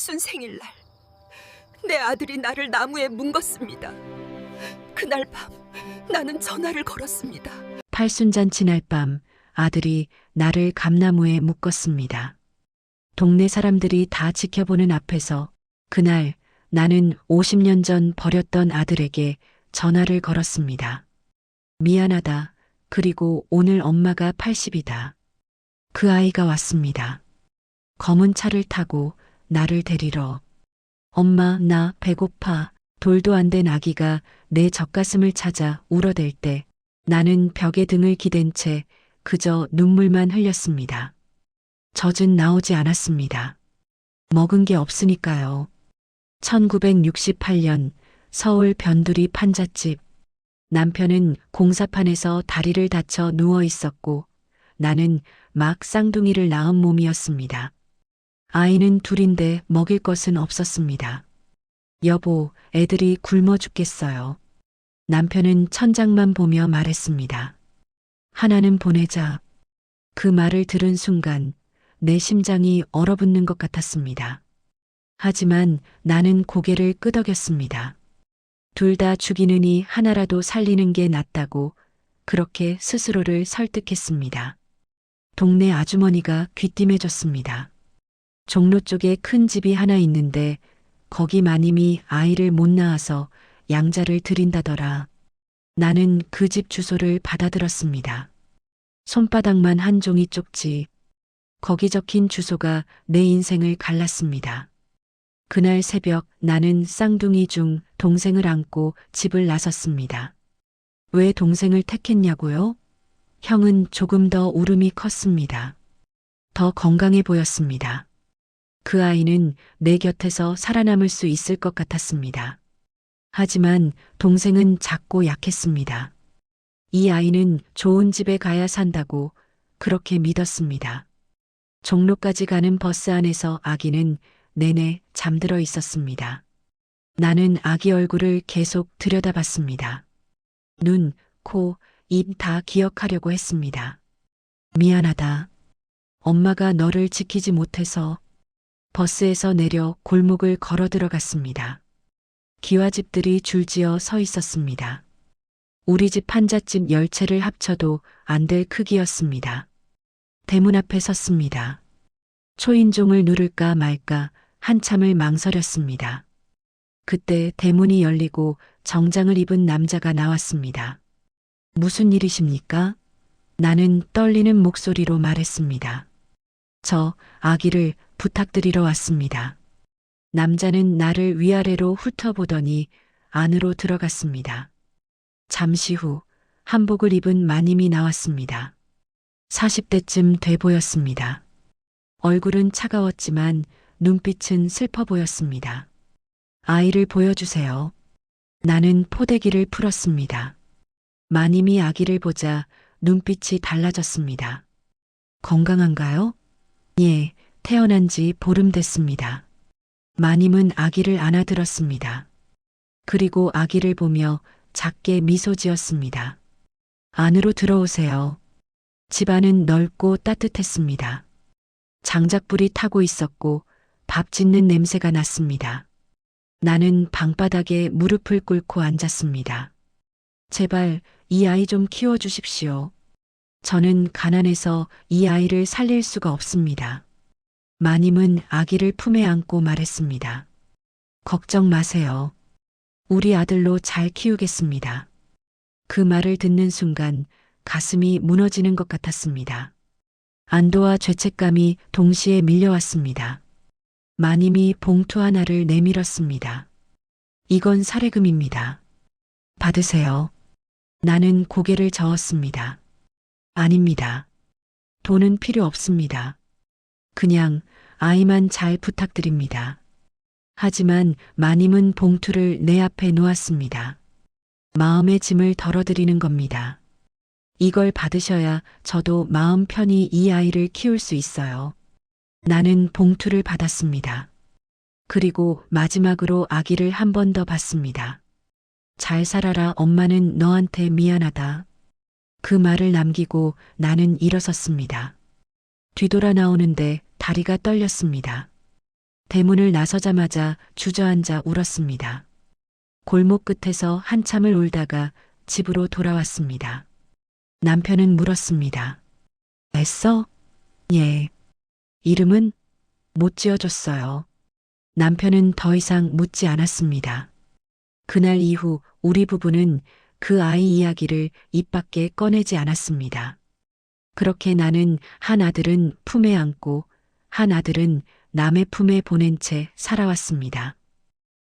팔순 생일날 내 아들이 나를 나무에 뭉갰습니다. 그날 밤 나는 전화를 걸었습니다. 팔순잔치 날 밤 아들이 나를 감나무에 묶었습니다. 동네 사람들이 다 지켜보는 앞에서 그날 나는 50년 전 버렸던 아들에게 전화를 걸었습니다. 미안하다. 그리고 오늘 엄마가 80이다. 그 아이가 왔습니다. 검은 차를 타고 나를 데리러. 엄마, 나 배고파. 돌도 안 된 아기가 내 젖가슴을 찾아 울어댈 때 나는 벽에 등을 기댄 채 그저 눈물만 흘렸습니다. 젖은 나오지 않았습니다. 먹은 게 없으니까요. 1968년 서울 변두리 판잣집. 남편은 공사판에서 다리를 다쳐 누워 있었고 나는 막 쌍둥이를 낳은 몸이었습니다. 아이는 둘인데 먹일 것은 없었습니다. 여보, 애들이 굶어 죽겠어요. 남편은 천장만 보며 말했습니다. 하나는 보내자. 그 말을 들은 순간 내 심장이 얼어붙는 것 같았습니다. 하지만 나는 고개를 끄덕였습니다. 둘 다 죽이느니 하나라도 살리는 게 낫다고 그렇게 스스로를 설득했습니다. 동네 아주머니가 귀띔해줬습니다. 종로 쪽에 큰 집이 하나 있는데 거기 마님이 아이를 못 낳아서 양자를 드린다더라. 나는 그 집 주소를 받아들었습니다. 손바닥만 한 종이 쪽지. 거기 적힌 주소가 내 인생을 갈랐습니다. 그날 새벽 나는 쌍둥이 중 동생을 안고 집을 나섰습니다. 왜 동생을 택했냐고요? 형은 조금 더 울음이 컸습니다. 더 건강해 보였습니다. 그 아이는 내 곁에서 살아남을 수 있을 것 같았습니다. 하지만 동생은 작고 약했습니다. 이 아이는 좋은 집에 가야 산다고 그렇게 믿었습니다. 종로까지 가는 버스 안에서 아기는 내내 잠들어 있었습니다. 나는 아기 얼굴을 계속 들여다봤습니다. 눈, 코, 입 다 기억하려고 했습니다. 미안하다. 엄마가 너를 지키지 못해서. 버스에서 내려 골목을 걸어 들어갔습니다. 기와집들이 줄지어 서 있었습니다. 우리 집 판잣집 10채를 합쳐도 안 될 크기였습니다. 대문 앞에 섰습니다. 초인종을 누를까 말까 한참을 망설였습니다. 그때 대문이 열리고 정장을 입은 남자가 나왔습니다. 무슨 일이십니까? 나는 떨리는 목소리로 말했습니다. 저 아기를 부탁드리러 왔습니다. 남자는 나를 위아래로 훑어보더니 안으로 들어갔습니다. 잠시 후 한복을 입은 마님이 나왔습니다. 40대쯤 돼 보였습니다. 얼굴은 차가웠지만 눈빛은 슬퍼 보였습니다. 아이를 보여주세요. 나는 포대기를 풀었습니다. 마님이 아기를 보자 눈빛이 달라졌습니다. 건강한가요? 예, 태어난 지 보름 됐습니다. 마님은 아기를 안아들었습니다. 그리고 아기를 보며 작게 미소 지었습니다. 안으로 들어오세요. 집안은 넓고 따뜻했습니다. 장작불이 타고 있었고 밥 짓는 냄새가 났습니다. 나는 방바닥에 무릎을 꿇고 앉았습니다. 제발 이 아이 좀 키워주십시오. 저는 가난해서 이 아이를 살릴 수가 없습니다. 마님은 아기를 품에 안고 말했습니다. 걱정 마세요. 우리 아들로 잘 키우겠습니다. 그 말을 듣는 순간 가슴이 무너지는 것 같았습니다. 안도와 죄책감이 동시에 밀려왔습니다. 마님이 봉투 하나를 내밀었습니다. 이건 사례금입니다. 받으세요. 나는 고개를 저었습니다. 아닙니다. 돈은 필요 없습니다. 그냥 아이만 잘 부탁드립니다. 하지만 마님은 봉투를 내 앞에 놓았습니다. 마음의 짐을 덜어드리는 겁니다. 이걸 받으셔야 저도 마음 편히 이 아이를 키울 수 있어요. 나는 봉투를 받았습니다. 그리고 마지막으로 아기를 한 번 더 봤습니다. 잘 살아라, 엄마는 너한테 미안하다. 그 말을 남기고 나는 일어섰습니다. 뒤돌아 나오는데 다리가 떨렸습니다. 대문을 나서자마자 주저앉아 울었습니다. 골목 끝에서 한참을 울다가 집으로 돌아왔습니다. 남편은 물었습니다. 애써? 예. 이름은? 못 지어줬어요. 남편은 더 이상 묻지 않았습니다. 그날 이후 우리 부부는 그 아이 이야기를 입 밖에 꺼내지 않았습니다. 그렇게 나는 한 아들은 품에 안고 한 아들은 남의 품에 보낸 채 살아왔습니다.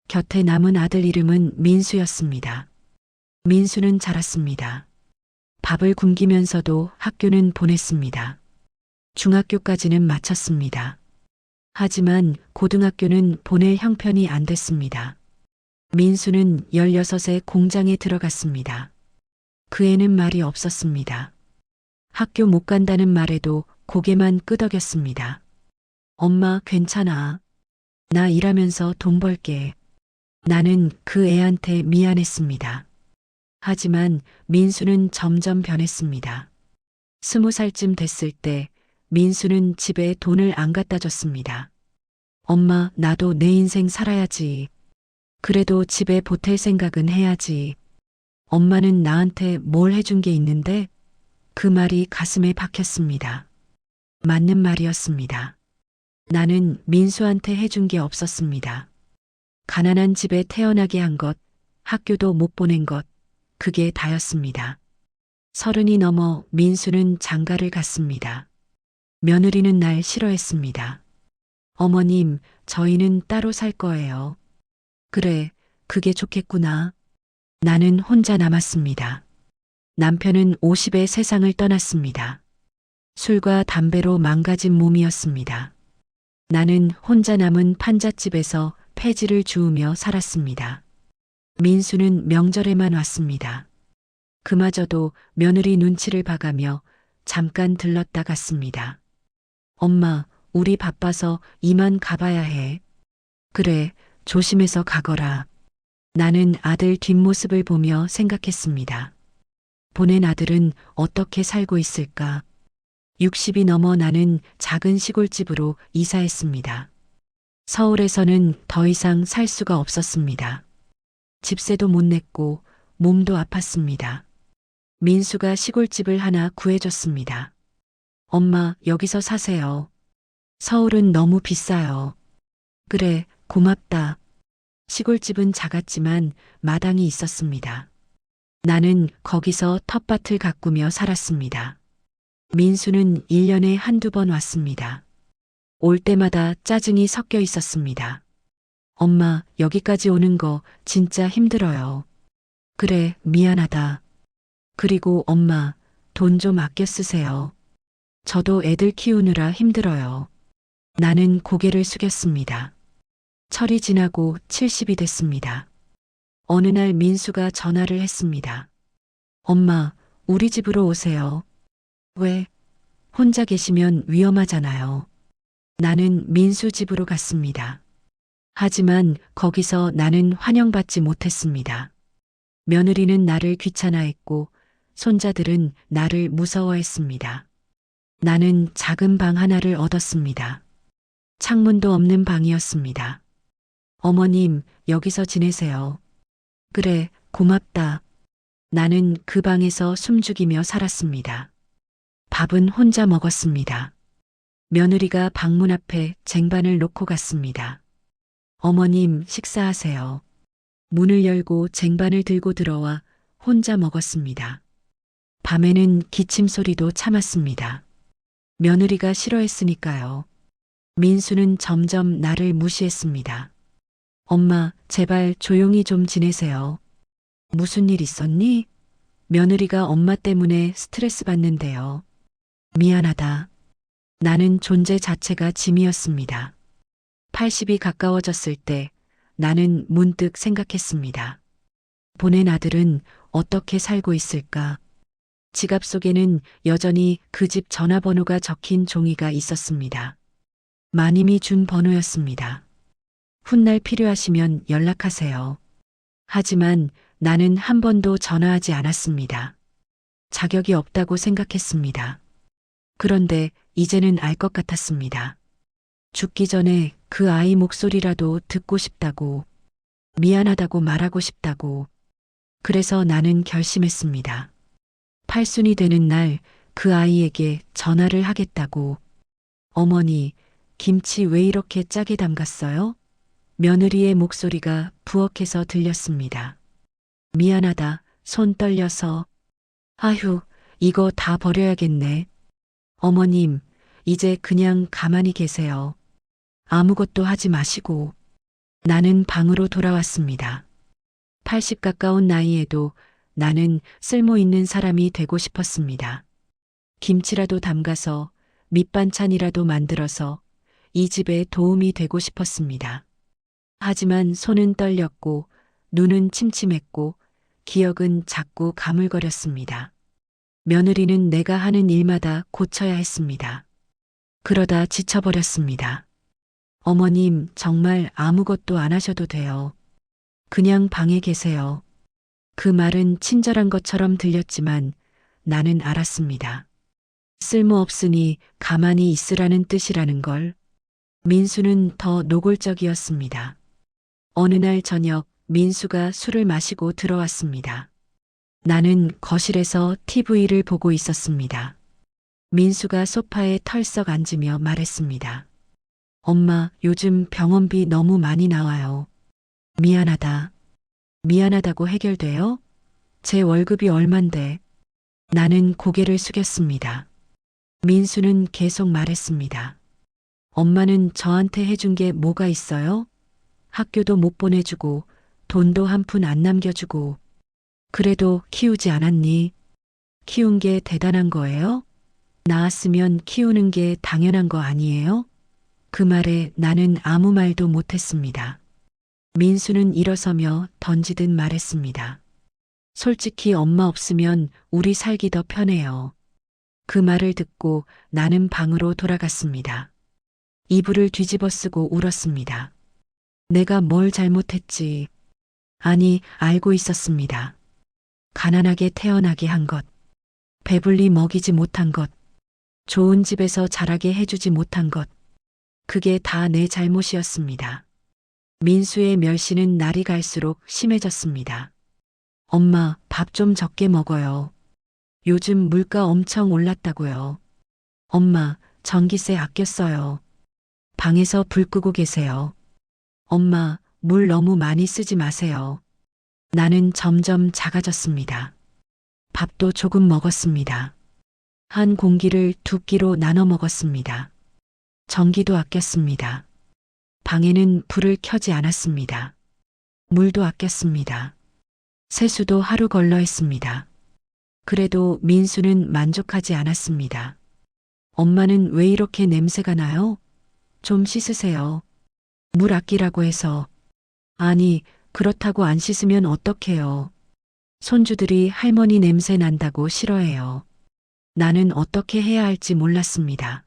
곁에 남은 아들 이름은 민수였습니다. 민수는 자랐습니다. 밥을 굶기면서도 학교는 보냈습니다. 중학교까지는 마쳤습니다. 하지만 고등학교는 보낼 형편이 안 됐습니다. 민수는 16세 공장에 들어갔습니다. 그 애는 말이 없었습니다. 학교 못 간다는 말에도 고개만 끄덕였습니다. 엄마 괜찮아. 나 일하면서 돈 벌게. 나는 그 애한테 미안했습니다. 하지만 민수는 점점 변했습니다. 20살쯤 됐을 때 민수는 집에 돈을 안 갖다 줬습니다. 엄마, 나도 내 인생 살아야지. 그래도 집에 보탤 생각은 해야지. 엄마는 나한테 뭘 해준 게 있는데? 그 말이 가슴에 박혔습니다. 맞는 말이었습니다. 나는 민수한테 해준 게 없었습니다. 가난한 집에 태어나게 한 것, 학교도 못 보낸 것, 그게 다였습니다. 30이 넘어 민수는 장가를 갔습니다. 며느리는 날 싫어했습니다. 어머님, 저희는 따로 살 거예요. 그래, 그게 좋겠구나. 나는 혼자 남았습니다. 남편은 50에 세상을 떠났습니다. 술과 담배로 망가진 몸이었습니다. 나는 혼자 남은 판잣집에서 폐지를 주우며 살았습니다. 민수는 명절에만 왔습니다. 그마저도 며느리 눈치를 봐가며 잠깐 들렀다 갔습니다. 엄마, 우리 바빠서 이만 가봐야 해. 그래, 조심해서 가거라. 나는 아들 뒷모습을 보며 생각했습니다. 보낸 아들은 어떻게 살고 있을까? 60이 넘어 나는 작은 시골집으로 이사했습니다. 서울에서는 더 이상 살 수가 없었습니다. 집세도 못 냈고 몸도 아팠습니다. 민수가 시골집을 하나 구해줬습니다. 엄마, 여기서 사세요. 서울은 너무 비싸요. 그래, 고맙다. 시골집은 작았지만 마당이 있었습니다. 나는 거기서 텃밭을 가꾸며 살았습니다. 민수는 1년에 한두 번 왔습니다. 올 때마다 짜증이 섞여 있었습니다. 엄마, 여기까지 오는 거 진짜 힘들어요. 그래, 미안하다. 그리고 엄마, 돈 좀 아껴 쓰세요. 저도 애들 키우느라 힘들어요. 나는 고개를 숙였습니다. 철이 지나고 70이 됐습니다. 어느 날 민수가 전화를 했습니다. 엄마, 우리 집으로 오세요. 왜? 혼자 계시면 위험하잖아요. 나는 민수 집으로 갔습니다. 하지만 거기서 나는 환영받지 못했습니다. 며느리는 나를 귀찮아했고 손자들은 나를 무서워했습니다. 나는 작은 방 하나를 얻었습니다. 창문도 없는 방이었습니다. 어머님, 여기서 지내세요. 그래, 고맙다. 나는 그 방에서 숨죽이며 살았습니다. 밥은 혼자 먹었습니다. 며느리가 방문 앞에 쟁반을 놓고 갔습니다. 어머님, 식사하세요. 문을 열고 쟁반을 들고 들어와 혼자 먹었습니다. 밤에는 기침 소리도 참았습니다. 며느리가 싫어했으니까요. 민수는 점점 나를 무시했습니다. 엄마, 제발 조용히 좀 지내세요. 무슨 일 있었니? 며느리가 엄마 때문에 스트레스 받는데요. 미안하다. 나는 존재 자체가 짐이었습니다. 80이 가까워졌을 때 나는 문득 생각했습니다. 보낸 아들은 어떻게 살고 있을까? 지갑 속에는 여전히 그 집 전화번호가 적힌 종이가 있었습니다. 마님이 준 번호였습니다. 훗날 필요하시면 연락하세요. 하지만 나는 한 번도 전화하지 않았습니다. 자격이 없다고 생각했습니다. 그런데 이제는 알 것 같았습니다. 죽기 전에 그 아이 목소리라도 듣고 싶다고, 미안하다고 말하고 싶다고. 그래서 나는 결심했습니다. 팔순이 되는 날 그 아이에게 전화를 하겠다고. 어머니, 김치 왜 이렇게 짜게 담갔어요? 며느리의 목소리가 부엌에서 들렸습니다. 미안하다, 손 떨려서. 아휴, 이거 다 버려야겠네. 어머님, 이제 그냥 가만히 계세요. 아무것도 하지 마시고. 나는 방으로 돌아왔습니다. 80 가까운 나이에도 나는 쓸모 있는 사람이 되고 싶었습니다. 김치라도 담가서 밑반찬이라도 만들어서 이 집에 도움이 되고 싶었습니다. 하지만 손은 떨렸고 눈은 침침했고 기억은 자꾸 가물거렸습니다. 며느리는 내가 하는 일마다 고쳐야 했습니다. 그러다 지쳐버렸습니다. 어머님, 정말 아무것도 안 하셔도 돼요. 그냥 방에 계세요. 그 말은 친절한 것처럼 들렸지만 나는 알았습니다. 쓸모없으니 가만히 있으라는 뜻이라는 걸. 민수는 더 노골적이었습니다. 어느 날 저녁 민수가 술을 마시고 들어왔습니다. 나는 거실에서 TV를 보고 있었습니다. 민수가 소파에 털썩 앉으며 말했습니다. 엄마, 요즘 병원비 너무 많이 나와요. 미안하다. 미안하다고 해결돼요? 제 월급이 얼만데. 나는 고개를 숙였습니다. 민수는 계속 말했습니다. 엄마는 저한테 해준 게 뭐가 있어요? 학교도 못 보내주고 돈도 한 푼 안 남겨주고. 그래도 키우지 않았니? 키운 게 대단한 거예요? 낳았으면 키우는 게 당연한 거 아니에요? 그 말에 나는 아무 말도 못했습니다. 민수는 일어서며 던지듯 말했습니다. 솔직히 엄마 없으면 우리 살기 더 편해요. 그 말을 듣고 나는 방으로 돌아갔습니다. 이불을 뒤집어 쓰고 울었습니다. 내가 뭘 잘못했지. 아니, 알고 있었습니다. 가난하게 태어나게 한 것, 배불리 먹이지 못한 것, 좋은 집에서 자라게 해주지 못한 것, 그게 다 내 잘못이었습니다. 민수의 멸시는 날이 갈수록 심해졌습니다. 엄마, 밥 좀 적게 먹어요. 요즘 물가 엄청 올랐다고요. 엄마, 전기세 아껴 써요. 방에서 불 끄고 계세요. 엄마, 물 너무 많이 쓰지 마세요. 나는 점점 작아졌습니다. 밥도 조금 먹었습니다. 한 공기를 2끼로 나눠 먹었습니다. 전기도 아꼈습니다. 방에는 불을 켜지 않았습니다. 물도 아꼈습니다. 세수도 하루 걸러 했습니다. 그래도 민수는 만족하지 않았습니다. 엄마는 왜 이렇게 냄새가 나요? 좀 씻으세요. 물 아끼라고 해서. 아니, 그렇다고 안 씻으면 어떡해요. 손주들이 할머니 냄새 난다고 싫어해요. 나는 어떻게 해야 할지 몰랐습니다.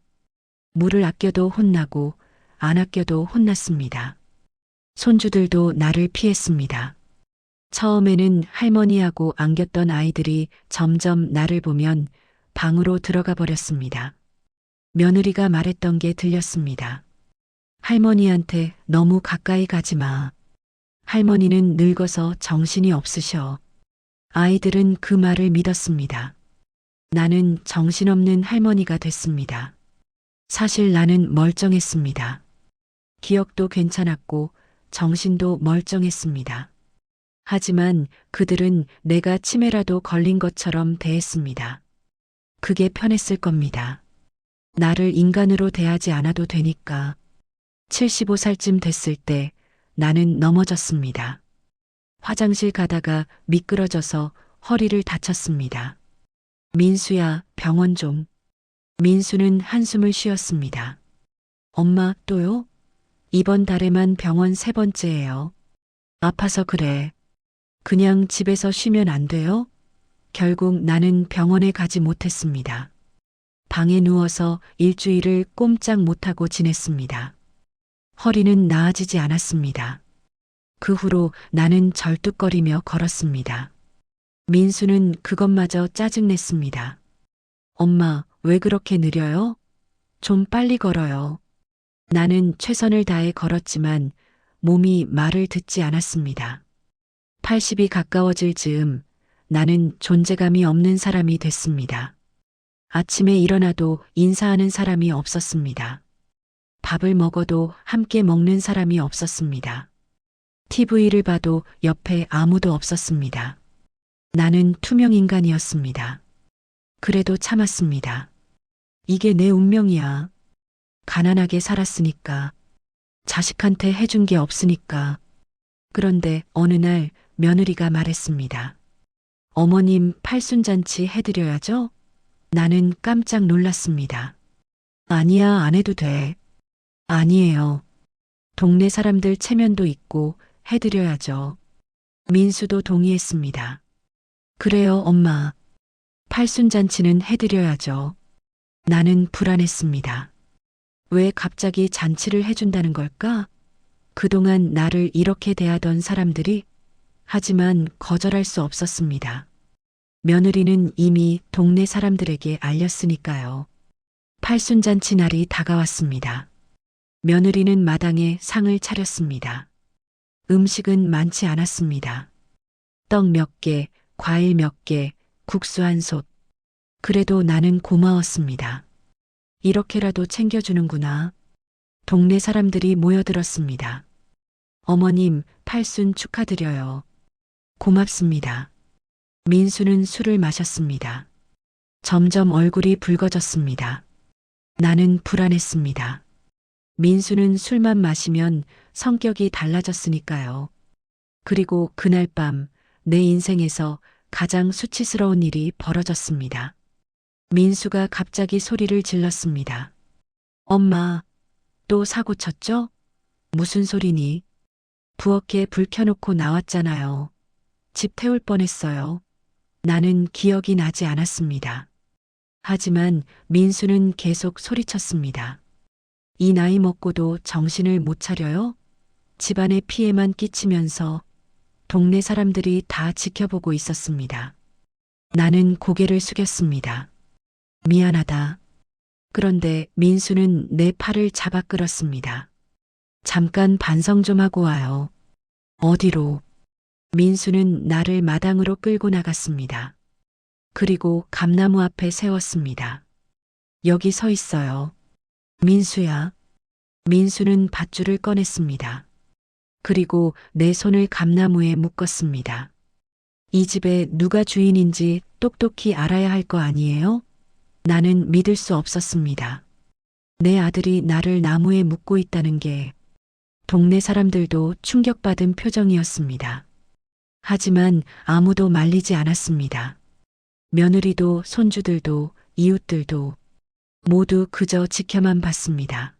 물을 아껴도 혼나고 안 아껴도 혼났습니다. 손주들도 나를 피했습니다. 처음에는 할머니하고 안겼던 아이들이 점점 나를 보면 방으로 들어가 버렸습니다. 며느리가 말했던 게 들렸습니다. 할머니한테 너무 가까이 가지 마. 할머니는 늙어서 정신이 없으셔. 아이들은 그 말을 믿었습니다. 나는 정신없는 할머니가 됐습니다. 사실 나는 멀쩡했습니다. 기억도 괜찮았고 정신도 멀쩡했습니다. 하지만 그들은 내가 치매라도 걸린 것처럼 대했습니다. 그게 편했을 겁니다. 나를 인간으로 대하지 않아도 되니까. 75살쯤 됐을 때 나는 넘어졌습니다. 화장실 가다가 미끄러져서 허리를 다쳤습니다. 민수야, 병원 좀. 민수는 한숨을 쉬었습니다. 엄마, 또요? 이번 달에만 병원 3번째예요. 아파서 그래. 그냥 집에서 쉬면 안 돼요? 결국 나는 병원에 가지 못했습니다. 방에 누워서 일주일을 꼼짝 못하고 지냈습니다. 허리는 나아지지 않았습니다. 그 후로 나는 절뚝거리며 걸었습니다. 민수는 그것마저 짜증냈습니다. 엄마, 왜 그렇게 느려요? 좀 빨리 걸어요. 나는 최선을 다해 걸었지만 몸이 말을 듣지 않았습니다. 80이 가까워질 즈음 나는 존재감이 없는 사람이 됐습니다. 아침에 일어나도 인사하는 사람이 없었습니다. 밥을 먹어도 함께 먹는 사람이 없었습니다. TV를 봐도 옆에 아무도 없었습니다. 나는 투명 인간이었습니다. 그래도 참았습니다. 이게 내 운명이야. 가난하게 살았으니까. 자식한테 해준 게 없으니까. 그런데 어느 날 며느리가 말했습니다. 어머님 팔순잔치 해드려야죠? 나는 깜짝 놀랐습니다. 아니야, 안 해도 돼. 아니에요. 동네 사람들 체면도 있고 해드려야죠. 민수도 동의했습니다. 그래요, 엄마. 팔순잔치는 해드려야죠. 나는 불안했습니다. 왜 갑자기 잔치를 해준다는 걸까? 그동안 나를 이렇게 대하던 사람들이, 하지만 거절할 수 없었습니다. 며느리는 이미 동네 사람들에게 알렸으니까요. 팔순잔치 날이 다가왔습니다. 며느리는 마당에 상을 차렸습니다. 음식은 많지 않았습니다. 떡 몇 개, 과일 몇 개, 국수 한 솥. 그래도 나는 고마웠습니다. 이렇게라도 챙겨주는구나. 동네 사람들이 모여들었습니다. 어머님, 팔순 축하드려요. 고맙습니다. 민수는 술을 마셨습니다. 점점 얼굴이 붉어졌습니다. 나는 불안했습니다. 민수는 술만 마시면 성격이 달라졌으니까요. 그리고 그날 밤 내 인생에서 가장 수치스러운 일이 벌어졌습니다. 민수가 갑자기 소리를 질렀습니다. 엄마, 또 사고 쳤죠? 무슨 소리니? 부엌에 불 켜놓고 나왔잖아요. 집 태울 뻔했어요. 나는 기억이 나지 않았습니다. 하지만 민수는 계속 소리쳤습니다. 이 나이 먹고도 정신을 못 차려요? 집안에 피해만 끼치면서 동네 사람들이 다 지켜보고 있었습니다. 나는 고개를 숙였습니다. 미안하다. 그런데 민수는 내 팔을 잡아 끌었습니다. 잠깐 반성 좀 하고 와요. 어디로? 민수는 나를 마당으로 끌고 나갔습니다. 그리고 감나무 앞에 세웠습니다. 여기 서 있어요. 민수야. 민수는 밧줄을 꺼냈습니다. 그리고 내 손을 감나무에 묶었습니다. 이 집에 누가 주인인지 똑똑히 알아야 할 거 아니에요? 나는 믿을 수 없었습니다. 내 아들이 나를 나무에 묶고 있다는 게 동네 사람들도 충격받은 표정이었습니다. 하지만 아무도 말리지 않았습니다. 며느리도 손주들도 이웃들도 모두 그저 지켜만 봤습니다.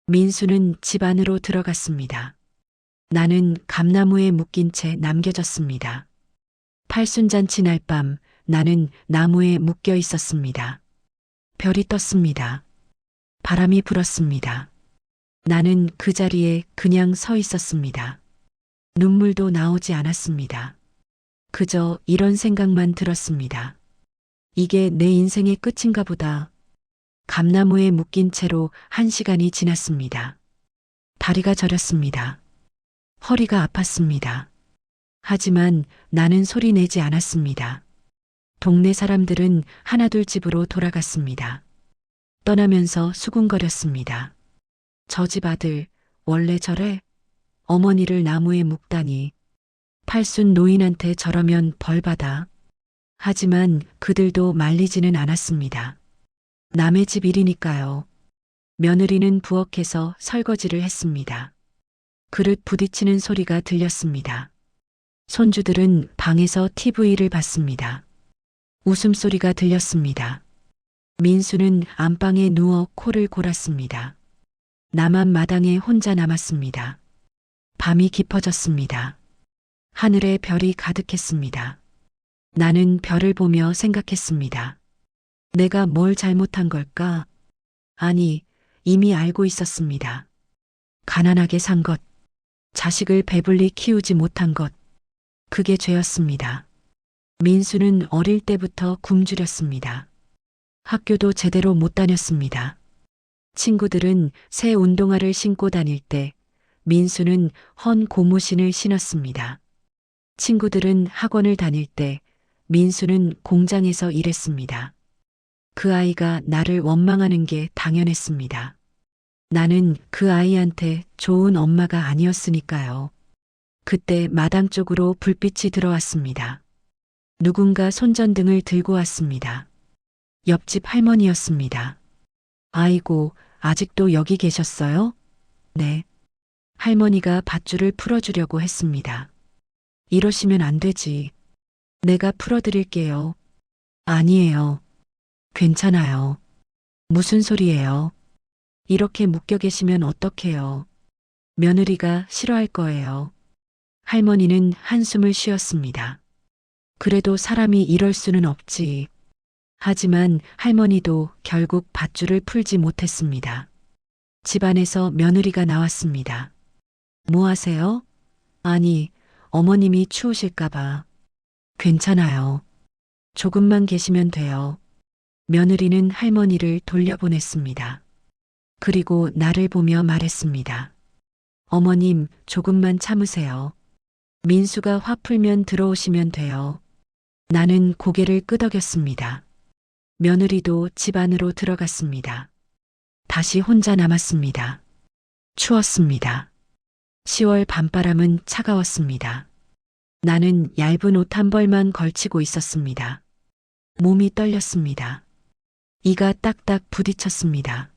민수는 집 안으로 들어갔습니다. 나는 감나무에 묶인 채 남겨졌습니다. 팔순잔치 날 밤 나는 나무에 묶여 있었습니다. 별이 떴습니다. 바람이 불었습니다. 나는 그 자리에 그냥 서 있었습니다. 눈물도 나오지 않았습니다. 그저 이런 생각만 들었습니다. 이게 내 인생의 끝인가 보다. 감나무에 묶인 채로 1시간이 지났습니다. 다리가 저렸습니다. 허리가 아팠습니다. 하지만 나는 소리 내지 않았습니다. 동네 사람들은 하나둘 집으로 돌아갔습니다. 떠나면서 수군거렸습니다. 저 집 아들, 원래 저래? 어머니를 나무에 묶다니. 팔순 노인한테 저러면 벌받아. 하지만 그들도 말리지는 않았습니다. 남의 집 일이니까요. 며느리는 부엌에서 설거지를 했습니다. 그릇 부딪히는 소리가 들렸습니다. 손주들은 방에서 TV를 봤습니다. 웃음소리가 들렸습니다. 민수는 안방에 누워 코를 골았습니다. 나만 마당에 혼자 남았습니다. 밤이 깊어졌습니다. 하늘에 별이 가득했습니다. 나는 별을 보며 생각했습니다. 내가 뭘 잘못한 걸까? 아니, 이미 알고 있었습니다. 가난하게 산 것, 자식을 배불리 키우지 못한 것, 그게 죄였습니다. 민수는 어릴 때부터 굶주렸습니다. 학교도 제대로 못 다녔습니다. 친구들은 새 운동화를 신고 다닐 때 민수는 헌 고무신을 신었습니다. 친구들은 학원을 다닐 때 민수는 공장에서 일했습니다. 그 아이가 나를 원망하는 게 당연했습니다. 나는 그 아이한테 좋은 엄마가 아니었으니까요. 그때 마당 쪽으로 불빛이 들어왔습니다. 누군가 손전등을 들고 왔습니다. 옆집 할머니였습니다. 아이고, 아직도 여기 계셨어요? 네. 할머니가 밧줄을 풀어주려고 했습니다. 이러시면 안 되지. 내가 풀어드릴게요. 아니에요. 괜찮아요. 무슨 소리예요? 이렇게 묶여 계시면 어떡해요? 며느리가 싫어할 거예요. 할머니는 한숨을 쉬었습니다. 그래도 사람이 이럴 수는 없지. 하지만 할머니도 결국 밧줄을 풀지 못했습니다. 집안에서 며느리가 나왔습니다. 뭐 하세요? 아니, 어머님이 추우실까봐. 괜찮아요. 조금만 계시면 돼요. 며느리는 할머니를 돌려보냈습니다. 그리고 나를 보며 말했습니다. 어머님, 조금만 참으세요. 민수가 화 풀면 들어오시면 돼요. 나는 고개를 끄덕였습니다. 며느리도 집 안으로 들어갔습니다. 다시 혼자 남았습니다. 추웠습니다. 10월 밤바람은 차가웠습니다. 나는 얇은 옷 한 벌만 걸치고 있었습니다. 몸이 떨렸습니다. 이가 딱딱 부딪혔습니다.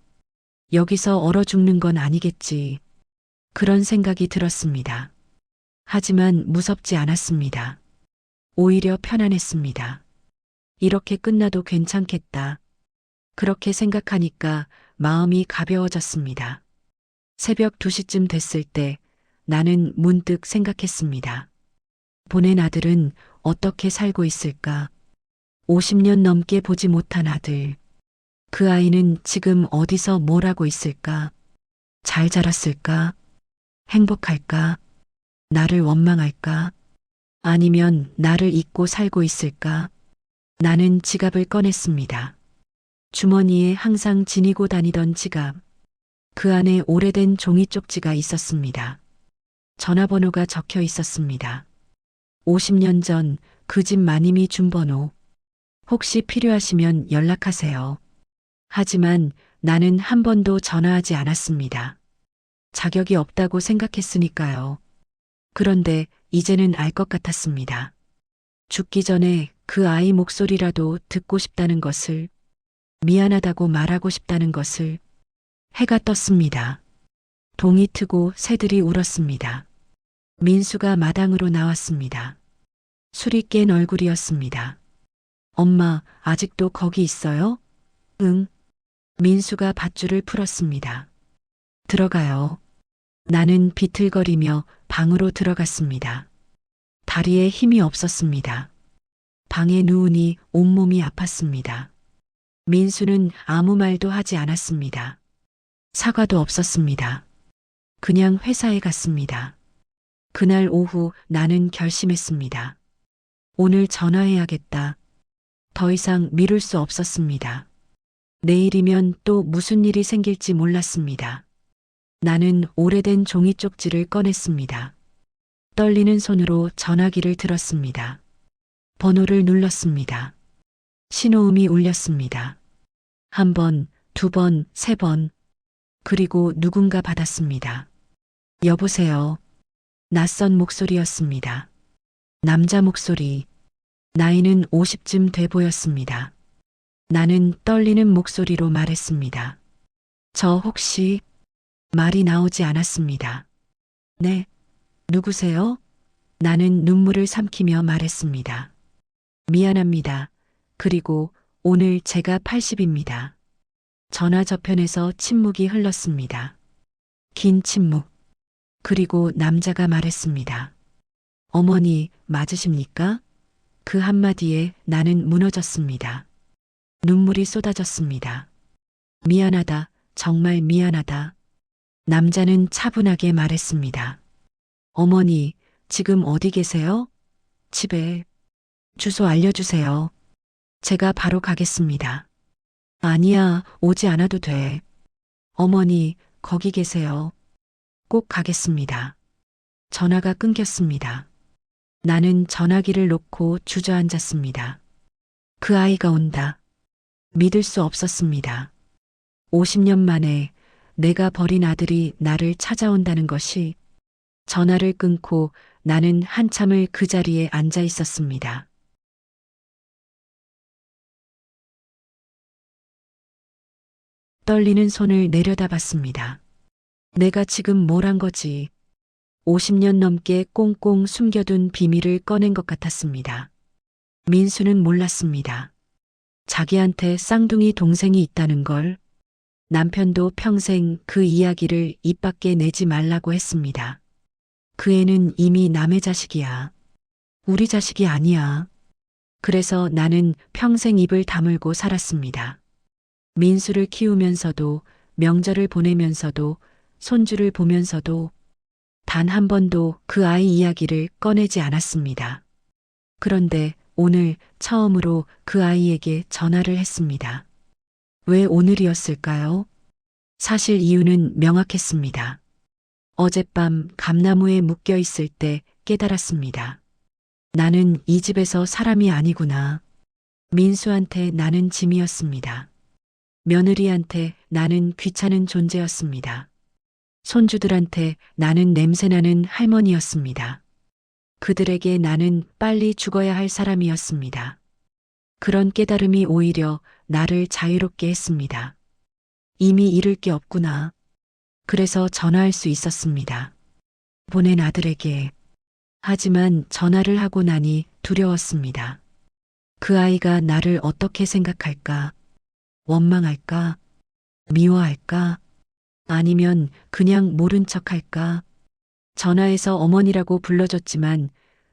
여기서 얼어 죽는 건 아니겠지. 그런 생각이 들었습니다. 하지만 무섭지 않았습니다. 오히려 편안했습니다. 이렇게 끝나도 괜찮겠다. 그렇게 생각하니까 마음이 가벼워졌습니다. 새벽 2시쯤 됐을 때 나는 문득 생각했습니다. 보낸 아들은 어떻게 살고 있을까? 50년 넘게 보지 못한 아들. 그 아이는 지금 어디서 뭘 하고 있을까? 잘 자랐을까? 행복할까? 나를 원망할까? 아니면 나를 잊고 살고 있을까? 나는 지갑을 꺼냈습니다. 주머니에 항상 지니고 다니던 지갑. 그 안에 오래된 종이 쪽지가 있었습니다. 전화번호가 적혀 있었습니다. 50년 전 그 집 마님이 준 번호. 혹시 필요하시면 연락하세요. 하지만 나는 한 번도 전화하지 않았습니다. 자격이 없다고 생각했으니까요. 그런데 이제는 알 것 같았습니다. 죽기 전에 그 아이 목소리라도 듣고 싶다는 것을, 미안하다고 말하고 싶다는 것을. 해가 떴습니다. 동이 트고 새들이 울었습니다. 민수가 마당으로 나왔습니다. 술이 깬 얼굴이었습니다. 엄마, 아직도 거기 있어요? 응. 민수가 밧줄을 풀었습니다. 들어가요. 나는 비틀거리며 방으로 들어갔습니다. 다리에 힘이 없었습니다. 방에 누우니 온몸이 아팠습니다. 민수는 아무 말도 하지 않았습니다. 사과도 없었습니다. 그냥 회사에 갔습니다. 그날 오후 나는 결심했습니다. 오늘 전화해야겠다. 더 이상 미룰 수 없었습니다. 내일이면 또 무슨 일이 생길지 몰랐습니다. 나는 오래된 종이 쪽지를 꺼냈습니다. 떨리는 손으로 전화기를 들었습니다. 번호를 눌렀습니다. 신호음이 울렸습니다. 한 번, 두 번, 세 번. 그리고 누군가 받았습니다. 여보세요. 낯선 목소리였습니다. 남자 목소리. 나이는 50쯤 돼 보였습니다. 나는 떨리는 목소리로 말했습니다. 저 혹시... 말이 나오지 않았습니다. 네. 누구세요? 나는 눈물을 삼키며 말했습니다. 미안합니다. 그리고 오늘 제가 80입니다. 전화 저편에서 침묵이 흘렀습니다. 긴 침묵. 그리고 남자가 말했습니다. 어머니, 맞으십니까? 그 한마디에 나는 무너졌습니다. 눈물이 쏟아졌습니다. 미안하다. 정말 미안하다. 남자는 차분하게 말했습니다. 어머니, 지금 어디 계세요? 집에. 주소 알려주세요. 제가 바로 가겠습니다. 아니야, 오지 않아도 돼. 어머니, 거기 계세요. 꼭 가겠습니다. 전화가 끊겼습니다. 나는 전화기를 놓고 주저앉았습니다. 그 아이가 온다. 믿을 수 없었습니다. 50년 만에 내가 버린 아들이 나를 찾아온다는 것이. 전화를 끊고 나는 한참을 그 자리에 앉아 있었습니다. 떨리는 손을 내려다봤습니다. 내가 지금 뭘 한 거지? 50년 넘게 꽁꽁 숨겨둔 비밀을 꺼낸 것 같았습니다. 민수는 몰랐습니다. 자기한테 쌍둥이 동생이 있다는 걸. 남편도 평생 그 이야기를 입 밖에 내지 말라고 했습니다. 그 애는 이미 남의 자식이야. 우리 자식이 아니야. 그래서 나는 평생 입을 다물고 살았습니다. 민수를 키우면서도, 명절을 보내면서도, 손주를 보면서도 단 한 번도 그 아이 이야기를 꺼내지 않았습니다. 그런데 오늘 처음으로 그 아이에게 전화를 했습니다. 왜 오늘이었을까요? 사실 이유는 명확했습니다. 어젯밤 감나무에 묶여 있을 때 깨달았습니다. 나는 이 집에서 사람이 아니구나. 민수한테 나는 짐이었습니다. 며느리한테 나는 귀찮은 존재였습니다. 손주들한테 나는 냄새나는 할머니였습니다. 그들에게 나는 빨리 죽어야 할 사람이었습니다. 그런 깨달음이 오히려 나를 자유롭게 했습니다. 이미 잃을 게 없구나. 그래서 전화할 수 있었습니다. 보낸 아들에게. 하지만 전화를 하고 나니 두려웠습니다. 그 아이가 나를 어떻게 생각할까? 원망할까? 미워할까? 아니면 그냥 모른 척 할까? 전화해서 어머니라고 불러줬지만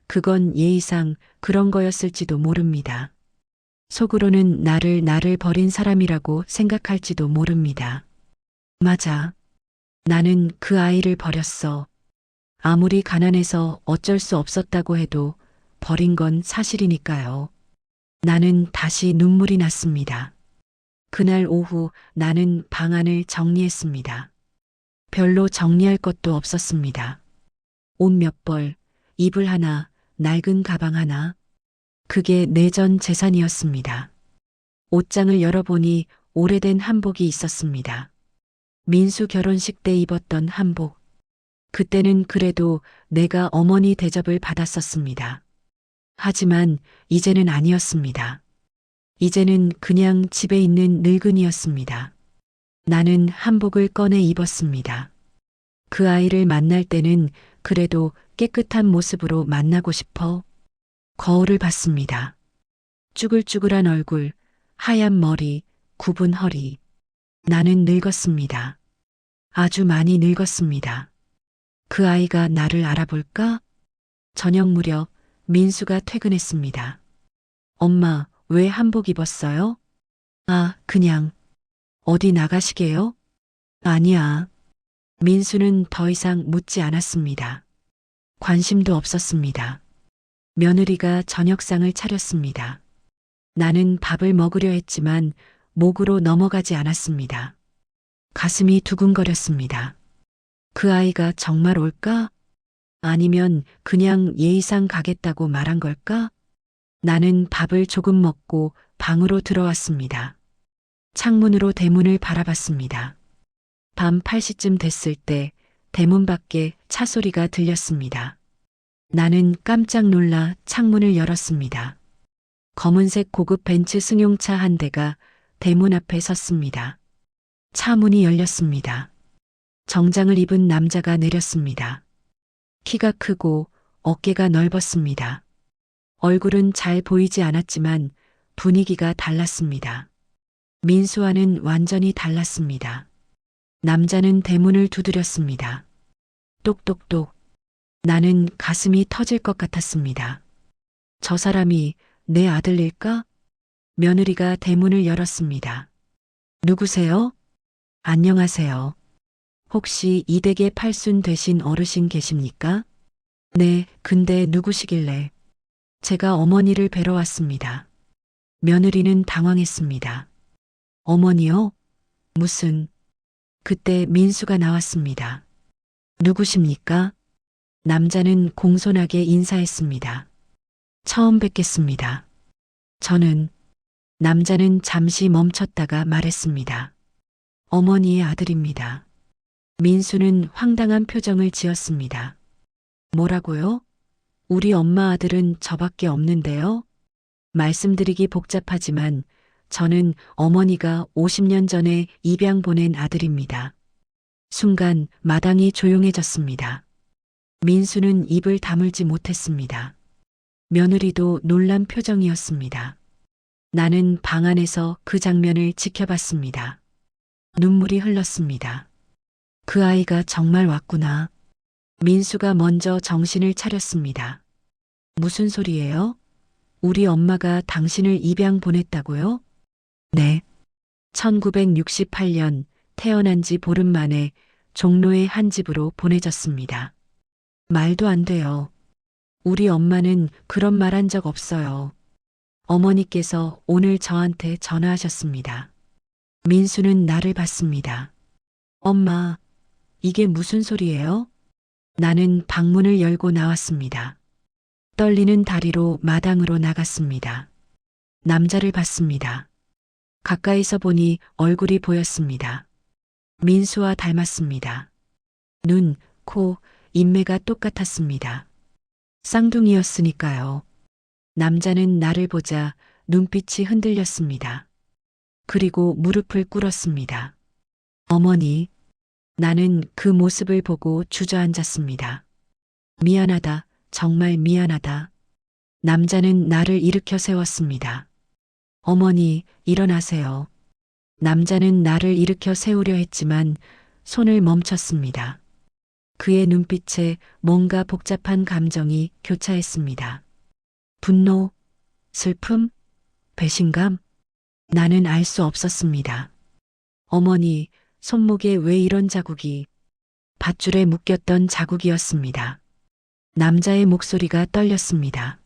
그건 예의상 그런 거였을지도 모릅니다. 속으로는 나를 버린 사람이라고 생각할지도 모릅니다. 맞아. 나는 그 아이를 버렸어. 아무리 가난해서 어쩔 수 없었다고 해도 버린 건 사실이니까요. 나는 다시 눈물이 났습니다. 그날 오후 나는 방안을 정리했습니다. 별로 정리할 것도 없었습니다. 옷 몇 벌, 이불 하나, 낡은 가방 하나. 그게 내 전 재산이었습니다. 옷장을 열어보니 오래된 한복이 있었습니다. 민수 결혼식 때 입었던 한복. 그때는 그래도 내가 어머니 대접을 받았었습니다. 하지만 이제는 아니었습니다. 이제는 그냥 집에 있는 늙은이였습니다. 나는 한복을 꺼내 입었습니다. 그 아이를 만날 때는 그래도 깨끗한 모습으로 만나고 싶어 거울을 봤습니다. 쭈글쭈글한 얼굴, 하얀 머리, 굽은 허리. 나는 늙었습니다. 아주 많이 늙었습니다. 그 아이가 나를 알아볼까? 저녁 무렵 민수가 퇴근했습니다. 엄마, 왜 한복 입었어요? 아, 그냥. 어디 나가시게요? 아니야. 민수는 더 이상 묻지 않았습니다. 관심도 없었습니다. 며느리가 저녁상을 차렸습니다. 나는 밥을 먹으려 했지만 목으로 넘어가지 않았습니다. 가슴이 두근거렸습니다. 그 아이가 정말 올까? 아니면 그냥 예의상 가겠다고 말한 걸까? 나는 밥을 조금 먹고 방으로 들어왔습니다. 창문으로 대문을 바라봤습니다. 밤 8시쯤 됐을 때 대문 밖에 차 소리가 들렸습니다. 나는 깜짝 놀라 창문을 열었습니다. 검은색 고급 벤츠 승용차 한 대가 대문 앞에 섰습니다. 차 문이 열렸습니다. 정장을 입은 남자가 내렸습니다. 키가 크고 어깨가 넓었습니다. 얼굴은 잘 보이지 않았지만 분위기가 달랐습니다. 민수와는 완전히 달랐습니다. 남자는 대문을 두드렸습니다. 똑똑똑. 나는 가슴이 터질 것 같았습니다. 저 사람이 내 아들일까? 며느리가 대문을 열었습니다. 누구세요? 안녕하세요. 혹시 이 댁의 팔순 되신 어르신 계십니까? 네, 근데 누구시길래? 제가 어머니를 뵈러 왔습니다. 며느리는 당황했습니다. 어머니요? 무슨? 그때 민수가 나왔습니다. 누구십니까? 남자는 공손하게 인사했습니다. 처음 뵙겠습니다. 남자는 잠시 멈췄다가 말했습니다. 어머니의 아들입니다. 민수는 황당한 표정을 지었습니다. 뭐라고요? 우리 엄마 아들은 저밖에 없는데요? 말씀드리기 복잡하지만 저는 어머니가 50년 전에 입양 보낸 아들입니다. 순간 마당이 조용해졌습니다. 민수는 입을 다물지 못했습니다. 며느리도 놀란 표정이었습니다. 나는 방 안에서 그 장면을 지켜봤습니다. 눈물이 흘렀습니다. 그 아이가 정말 왔구나. 민수가 먼저 정신을 차렸습니다. 무슨 소리예요? 우리 엄마가 당신을 입양 보냈다고요? 네. 1968년 태어난 지 보름 만에 종로의 한 집으로 보내졌습니다. 말도 안 돼요. 우리 엄마는 그런 말 한 적 없어요. 어머니께서 오늘 저한테 전화하셨습니다. 민수는 나를 봤습니다. 엄마, 이게 무슨 소리예요? 나는 방문을 열고 나왔습니다. 떨리는 다리로 마당으로 나갔습니다. 남자를 봤습니다. 가까이서 보니 얼굴이 보였습니다. 민수와 닮았습니다. 눈, 코, 인매가 똑같았습니다. 쌍둥이였으니까요. 남자는 나를 보자 눈빛이 흔들렸습니다. 그리고 무릎을 꿇었습니다. 어머니, 나는 그 모습을 보고 주저앉았습니다. 미안하다, 정말 미안하다. 남자는 나를 일으켜 세웠습니다. 어머니, 일어나세요. 남자는 나를 일으켜 세우려 했지만 손을 멈췄습니다. 그의 눈빛에 뭔가 복잡한 감정이 교차했습니다. 분노, 슬픔, 배신감? 나는 알 수 없었습니다. 어머니, 손목에 왜 이런 자국이? 밧줄에 묶였던 자국이었습니다. 남자의 목소리가 떨렸습니다.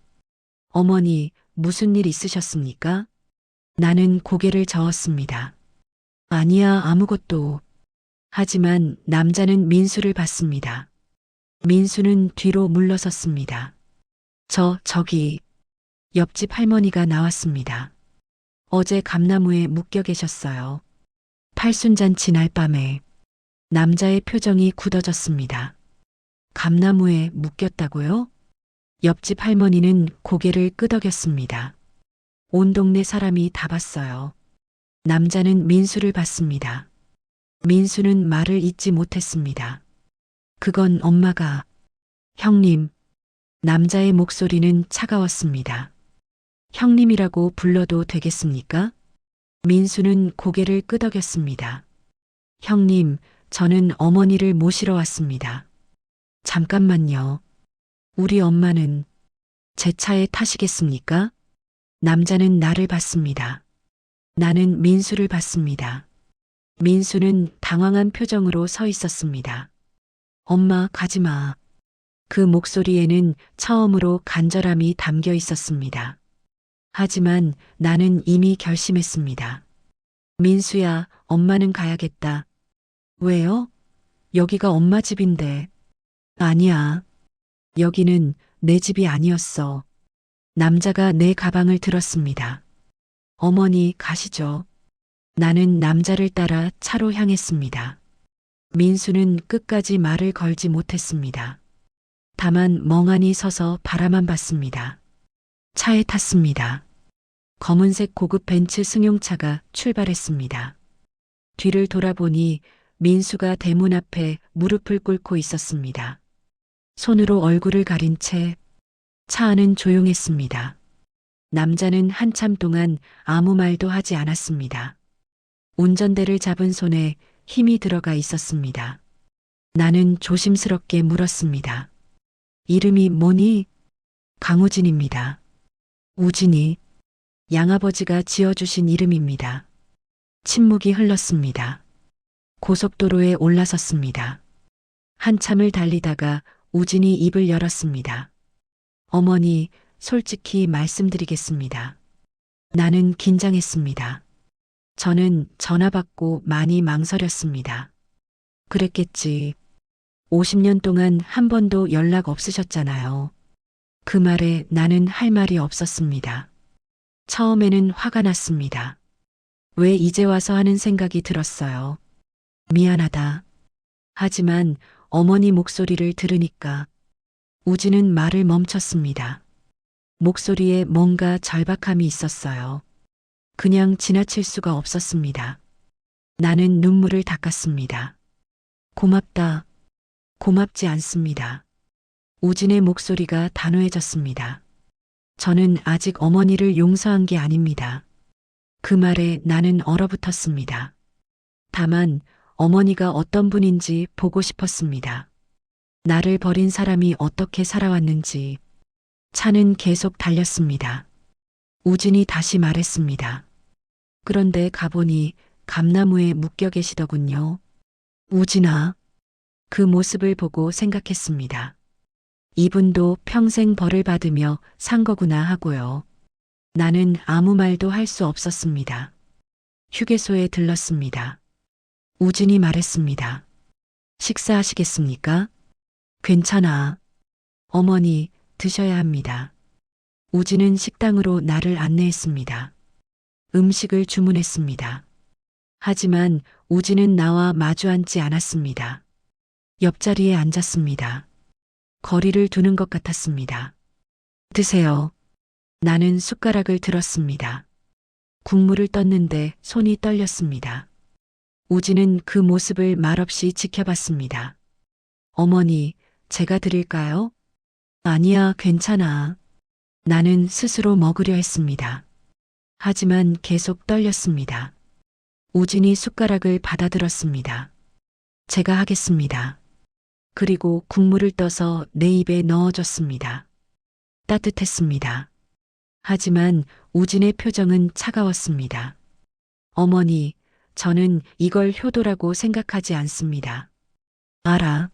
어머니, 무슨 일 있으셨습니까? 나는 고개를 저었습니다. 아니야, 아무것도. 하지만 남자는 민수를 봤습니다. 민수는 뒤로 물러섰습니다. 저기, 옆집 할머니가 나왔습니다. 어제 감나무에 묶여 계셨어요. 팔순잔치 날 밤에. 남자의 표정이 굳어졌습니다. 감나무에 묶였다고요? 옆집 할머니는 고개를 끄덕였습니다. 온 동네 사람이 다 봤어요. 남자는 민수를 봤습니다. 민수는 말을 잇지 못했습니다. 그건 엄마가. 형님. 남자의 목소리는 차가웠습니다. 형님이라고 불러도 되겠습니까? 민수는 고개를 끄덕였습니다. 형님, 저는 어머니를 모시러 왔습니다. 잠깐만요. 우리 엄마는 제 차에 타시겠습니까? 남자는 나를 봤습니다. 나는 민수를 봤습니다. 민수는 당황한 표정으로 서 있었습니다. 엄마, 가지 마. 그 목소리에는 처음으로 간절함이 담겨 있었습니다. 하지만 나는 이미 결심했습니다. 민수야, 엄마는 가야겠다. 왜요? 여기가 엄마 집인데. 아니야. 여기는 내 집이 아니었어. 남자가 내 가방을 들었습니다. 어머니, 가시죠. 나는 남자를 따라 차로 향했습니다. 민수는 끝까지 말을 걸지 못했습니다. 다만 멍하니 서서 바라만 봤습니다. 차에 탔습니다. 검은색 고급 벤츠 승용차가 출발했습니다. 뒤를 돌아보니 민수가 대문 앞에 무릎을 꿇고 있었습니다. 손으로 얼굴을 가린 채 차 안은 조용했습니다. 남자는 한참 동안 아무 말도 하지 않았습니다. 운전대를 잡은 손에 힘이 들어가 있었습니다. 나는 조심스럽게 물었습니다. 이름이 뭐니? 강우진입니다. 우진이. 양아버지가 지어주신 이름입니다. 침묵이 흘렀습니다. 고속도로에 올라섰습니다. 한참을 달리다가 우진이 입을 열었습니다. 어머니, 솔직히 말씀드리겠습니다. 나는 긴장했습니다. 저는 전화 받고 많이 망설였습니다. 그랬겠지. 50년 동안 한 번도 연락 없으셨잖아요. 그 말에 나는 할 말이 없었습니다. 처음에는 화가 났습니다. 왜 이제 와서 하는 생각이 들었어요. 미안하다. 하지만 어머니 목소리를 들으니까 우진은 말을 멈췄습니다. 목소리에 뭔가 절박함이 있었어요. 그냥 지나칠 수가 없었습니다. 나는 눈물을 닦았습니다. 고맙다. 고맙지 않습니다. 우진의 목소리가 단호해졌습니다. 저는 아직 어머니를 용서한 게 아닙니다. 그 말에 나는 얼어붙었습니다. 다만 어머니가 어떤 분인지 보고 싶었습니다. 나를 버린 사람이 어떻게 살아왔는지. 차는 계속 달렸습니다. 우진이 다시 말했습니다. 그런데 가보니 감나무에 묶여 계시더군요. 우진아. 그 모습을 보고 생각했습니다. 이분도 평생 벌을 받으며 산 거구나 하고요. 나는 아무 말도 할 수 없었습니다. 휴게소에 들렀습니다. 우진이 말했습니다. 식사하시겠습니까? 괜찮아. 어머니, 드셔야 합니다. 우진은 식당으로 나를 안내했습니다. 음식을 주문했습니다. 하지만 우진은 나와 마주 앉지 않았습니다. 옆자리에 앉았습니다. 거리를 두는 것 같았습니다. 드세요. 나는 숟가락을 들었습니다. 국물을 떴는데 손이 떨렸습니다. 우진은 그 모습을 말없이 지켜봤습니다. 어머니, 제가 드릴까요? 아니야, 괜찮아. 나는 스스로 먹으려 했습니다. 하지만 계속 떨렸습니다. 우진이 숟가락을 받아들었습니다. 제가 하겠습니다. 그리고 국물을 떠서 내 입에 넣어줬습니다. 따뜻했습니다. 하지만 우진의 표정은 차가웠습니다. 어머니, 저는 이걸 효도라고 생각하지 않습니다. 알아.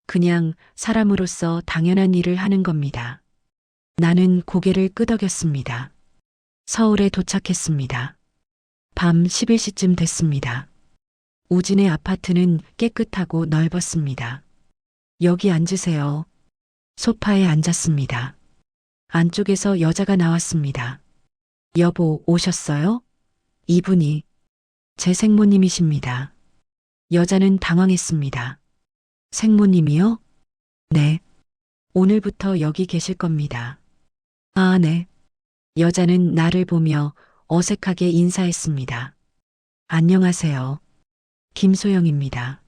그냥 사람으로서 당연한 일을 하는 겁니다. 나는 고개를 끄덕였습니다. 서울에 도착했습니다. 밤 11시쯤 됐습니다. 우진의 아파트는 깨끗하고 넓었습니다. 여기 앉으세요. 소파에 앉았습니다. 안쪽에서 여자가 나왔습니다. 여보, 오셨어요? 이분이 제 생모님이십니다. 여자는 당황했습니다. 생모님이요? 네. 오늘부터 여기 계실 겁니다. 아, 네. 여자는 나를 보며 어색하게 인사했습니다. 안녕하세요. 김소영입니다.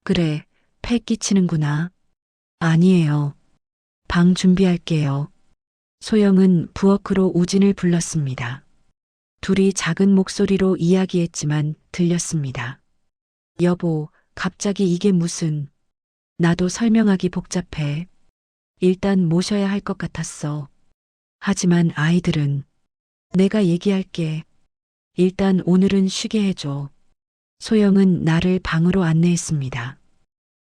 그래, 패 끼치는구나. 아니에요. 방 준비할게요. 소영은 부엌으로 우진을 불렀습니다. 둘이 작은 목소리로 이야기했지만 들렸습니다. 여보, 갑자기 이게 무슨... 나도 설명하기 복잡해. 일단 모셔야 할 것 같았어. 하지만 아이들은... 내가 얘기할게. 일단 오늘은 쉬게 해줘. 소영은 나를 방으로 안내했습니다.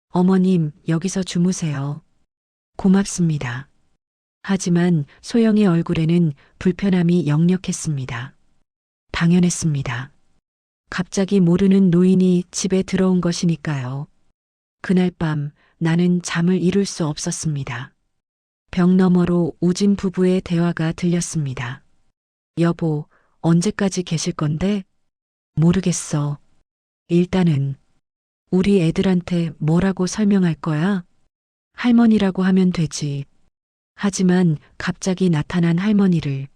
어머님, 여기서 주무세요. 고맙습니다. 하지만 소영의 얼굴에는 불편함이 역력했습니다. 당연했습니다. 갑자기 모르는 노인이 집에 들어온 것이니까요. 그날 밤 나는 잠을 이룰 수 없었습니다. 벽 너머로 우진 부부의 대화가 들렸습니다. 여보, 언제까지 계실 건데? 모르겠어. 일단은 우리 애들한테 뭐라고 설명할 거야? 할머니라고 하면 되지. 하지만 갑자기 나타난 할머니를.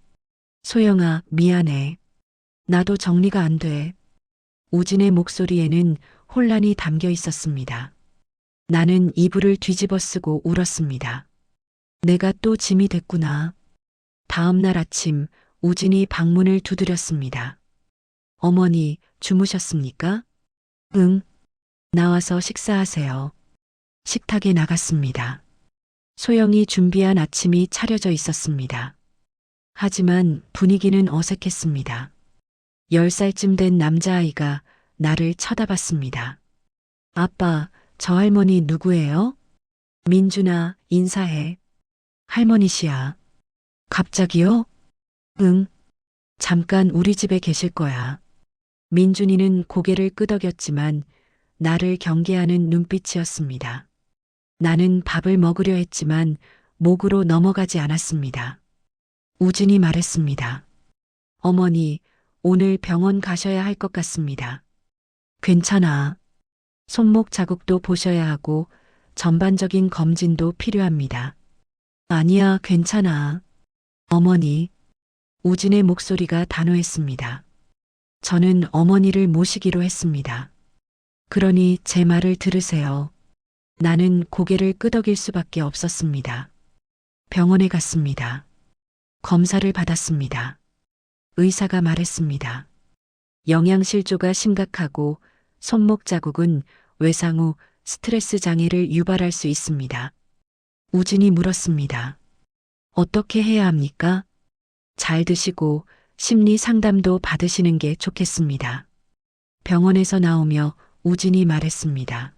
소영아, 미안해. 나도 정리가 안 돼. 우진의 목소리에는 혼란이 담겨 있었습니다. 나는 이불을 뒤집어 쓰고 울었습니다. 내가 또 짐이 됐구나. 다음 날 아침 우진이 방문을 두드렸습니다. 어머니, 주무셨습니까? 응. 나와서 식사하세요. 식탁에 나갔습니다. 소영이 준비한 아침이 차려져 있었습니다. 하지만 분위기는 어색했습니다. 10살쯤 된 남자아이가 나를 쳐다봤습니다. 아빠, 저 할머니 누구예요? 민준아, 인사해. 할머니시야. 갑자기요? 응. 잠깐 우리 집에 계실 거야. 민준이는 고개를 끄덕였지만 나를 경계하는 눈빛이었습니다. 나는 밥을 먹으려 했지만 목으로 넘어가지 않았습니다. 우진이 말했습니다. 어머니, 오늘 병원 가셔야 할 것 같습니다. 괜찮아. 손목 자국도 보셔야 하고 전반적인 검진도 필요합니다. 아니야, 괜찮아. 어머니. 우진의 목소리가 단호했습니다. 저는 어머니를 모시기로 했습니다. 그러니 제 말을 들으세요. 나는 고개를 끄덕일 수밖에 없었습니다. 병원에 갔습니다. 검사를 받았습니다. 의사가 말했습니다. 영양실조가 심각하고 손목 자국은 외상 후 스트레스 장애를 유발할 수 있습니다. 우진이 물었습니다. 어떻게 해야 합니까? 잘 드시고 심리 상담도 받으시는 게 좋겠습니다. 병원에서 나오며 우진이 말했습니다.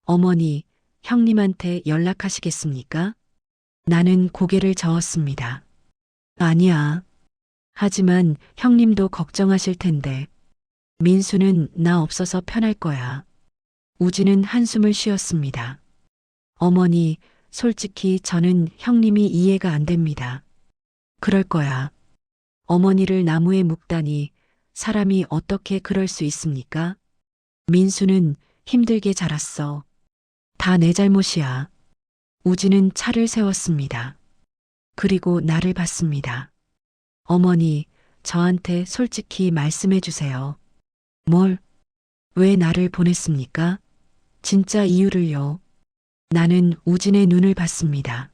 어머니, 형님한테 연락하시겠습니까? 나는 고개를 저었습니다. 아니야. 하지만 형님도 걱정하실 텐데. 민수는 나 없어서 편할 거야. 우진은 한숨을 쉬었습니다. 어머니, 솔직히 저는 형님이 이해가 안 됩니다. 그럴 거야. 어머니를 나무에 묶다니 사람이 어떻게 그럴 수 있습니까? 민수는 힘들게 자랐어. 다 내 잘못이야. 우진은 차를 세웠습니다. 그리고 나를 봤습니다. 어머니, 저한테 솔직히 말씀해 주세요. 뭘? 왜 나를 보냈습니까? 진짜 이유를요. 나는 우진의 눈을 봤습니다.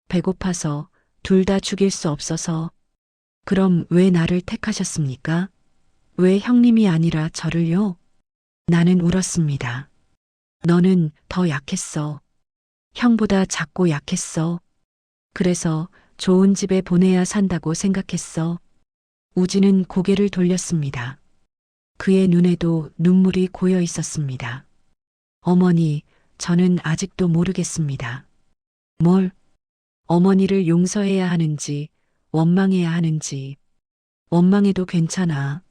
배고파서, 둘 다 죽일 수 없어서. 그럼 왜 나를 택하셨습니까? 왜 형님이 아니라 저를요? 나는 울었습니다. 너는 더 약했어. 형보다 작고 약했어. 그래서 좋은 집에 보내야 산다고 생각했어. 우진은 고개를 돌렸습니다. 그의 눈에도 눈물이 고여 있었습니다. 어머니, 저는 아직도 모르겠습니다. 뭘? 어머니를 용서해야 하는지, 원망해야 하는지. 원망해도 괜찮아.